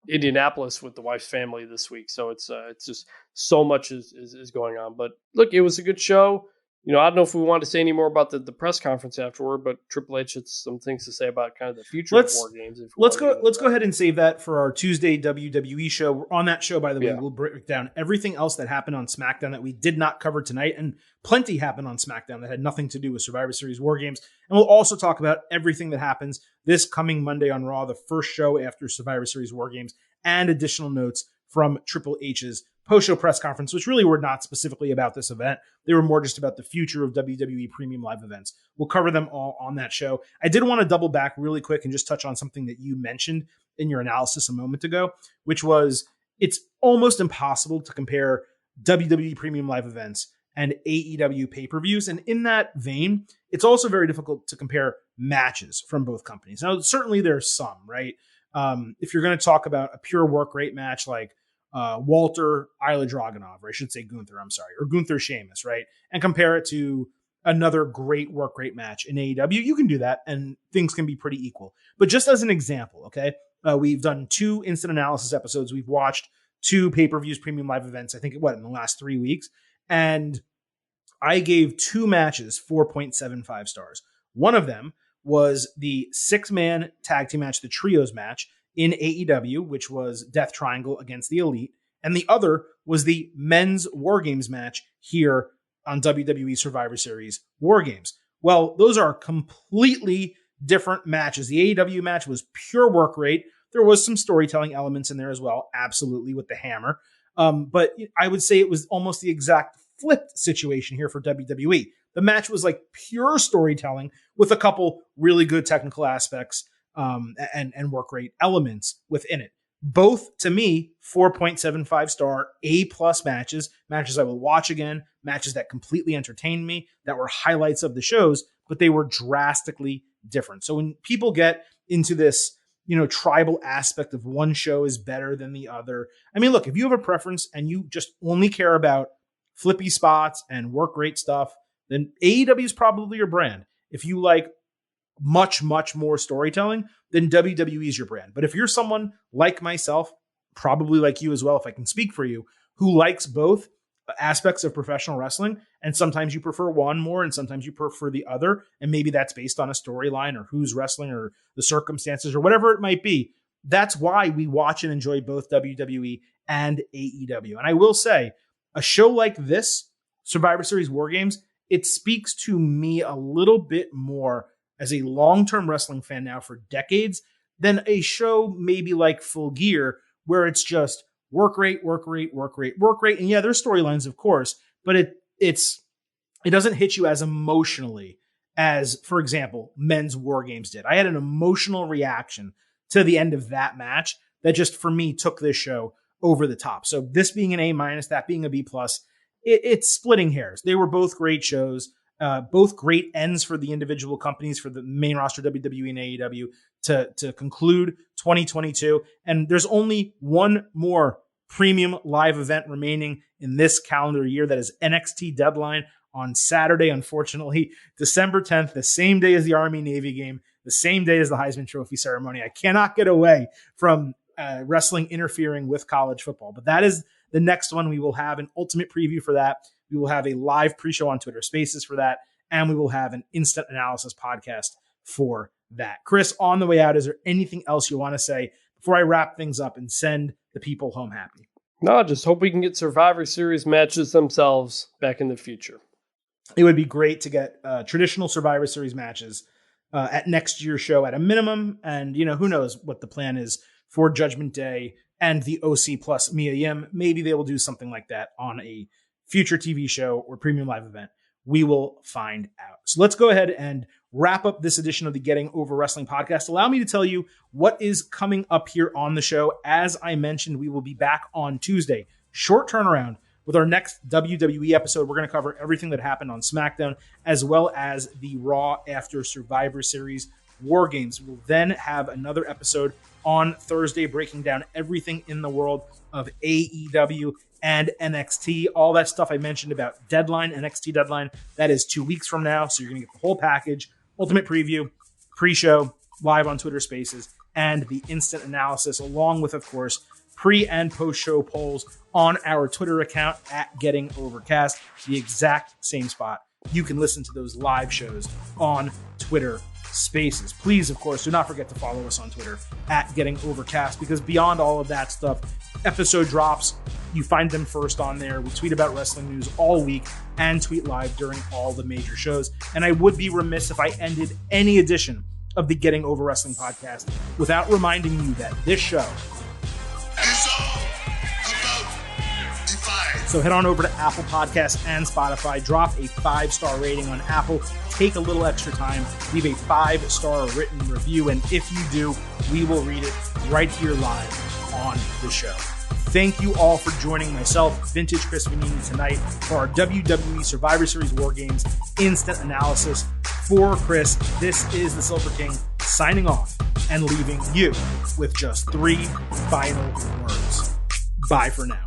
Indianapolis with the wife's family this week, so it's just so much is going on. But look, it was a good show. You know, I don't know if we want to say any more about the press conference afterward, but Triple H had some things to say about kind of the future of WarGames. Let's go ahead and save that for our Tuesday WWE show. On that show, by the way, we'll break down everything else that happened on SmackDown that we did not cover tonight, and plenty happened on SmackDown that had nothing to do with Survivor Series WarGames. And we'll also talk about everything that happens this coming Monday on Raw, the first show after Survivor Series WarGames, and additional notes from Triple H's post-show press conference, which really were not specifically about this event. They were more just about the future of WWE Premium Live events. We'll cover them all on that show. I did want to double back really quick and just touch on something that you mentioned in your analysis a moment ago, which was it's almost impossible to compare WWE Premium Live events and AEW pay-per-views. And in that vein, it's also very difficult to compare matches from both companies. Now, certainly there's some, right? If you're going to talk about a pure work rate match like Walter Ilya Dragunov, or I should say Gunther, or Gunther Sheamus, right? And compare it to another great work rate match in AEW, you can do that and things can be pretty equal. But just as an example, okay, we've done 2 instant analysis episodes. We've watched 2 pay-per-views, premium live events, I think, in the last 3 weeks. And I gave 2 matches 4.75 stars. One of them was the 6-man tag team match, the trios match in AEW, which was Death Triangle against the Elite. And the other was the men's WarGames match here on WWE Survivor Series WarGames. Well, those are completely different matches. The AEW match was pure work rate. There was some storytelling elements in there as well, absolutely, with the hammer. But I would say it was almost the exact flipped situation here for WWE. The match was like pure storytelling with a couple really good technical aspects and work rate elements within it. Both, to me, 4.75 star A+ matches I will watch again, matches that completely entertained me, that were highlights of the shows, but they were drastically different. So when people get into this, tribal aspect of one show is better than the other, I mean, look, if you have a preference and you just only care about flippy spots and work rate stuff, then AEW is probably your brand. If you like much, much more storytelling, then WWE is your brand. But if you're someone like myself, probably like you as well, if I can speak for you, who likes both, aspects of professional wrestling, and sometimes you prefer one more and sometimes you prefer the other, and maybe that's based on a storyline or who's wrestling or the circumstances or whatever it might be. That's why we watch and enjoy both WWE and AEW. And I will say, a show like this, Survivor Series WarGames, it speaks to me a little bit more as a long-term wrestling fan now for decades than a show maybe like Full Gear, where it's just work rate, work rate, work rate, work rate. And yeah, there's storylines, of course, but it doesn't hit you as emotionally as, for example, men's War Games did. I had an emotional reaction to the end of that match that just, for me, took this show over the top. So this being an A-, that being a B+, it's splitting hairs. They were both great shows, both great ends for the individual companies, for the main roster, WWE and AEW, to conclude 2022. And there's only one more premium live event remaining in this calendar year. That is NXT Deadline on Saturday, unfortunately, December 10th, the same day as the Army-Navy game, the same day as the Heisman Trophy ceremony. I cannot get away from wrestling interfering with college football, but that is the next one. We will have an ultimate preview for that. We will have a live pre-show on Twitter Spaces for that, and we will have an instant analysis podcast for that. Chris, on the way out, is there anything else you want to say before I wrap things up and send the people home happy? No, just hope we can get Survivor Series matches themselves back in the future. It would be great to get traditional Survivor Series matches at next year's show at a minimum. And, who knows what the plan is for Judgment Day and the OC plus Mia Yim. Maybe they will do something like that on a future TV show or premium live event. We will find out. So let's go ahead and wrap up this edition of the Getting Over Wrestling podcast. Allow me to tell you what is coming up here on the show. As I mentioned, we will be back on Tuesday. Short turnaround with our next WWE episode. We're going to cover everything that happened on SmackDown, as well as the Raw after Survivor Series WarGames. We'll then have another episode on Thursday, breaking down everything in the world of AEW and NXT. All that stuff I mentioned about Deadline, NXT Deadline, that is 2 weeks from now. So you're going to get the whole package, ultimate preview, pre-show, live on Twitter Spaces, and the instant analysis, along with, of course, pre- and post-show polls on our Twitter account at Getting Overcast, the exact same spot. You can listen to those live shows on Twitter Spaces. Please, of course, do not forget to follow us on Twitter at Getting Overcast, because beyond all of that stuff, episode drops, you find them first on there. We tweet about wrestling news all week and tweet live during all the major shows. And I would be remiss if I ended any edition of the Getting Over Wrestling podcast without reminding you that this show is all about Defiance. So head on over to Apple Podcasts and Spotify, drop a 5-star rating on Apple, take a little extra time, leave a 5-star written review, and if you do, we will read it right here live on the show. Thank you all for joining myself, Vintage Chris Vanini, tonight for our WWE Survivor Series WarGames instant analysis. For Chris, this is the Silver King signing off and leaving you with just 3 final words. Bye for now.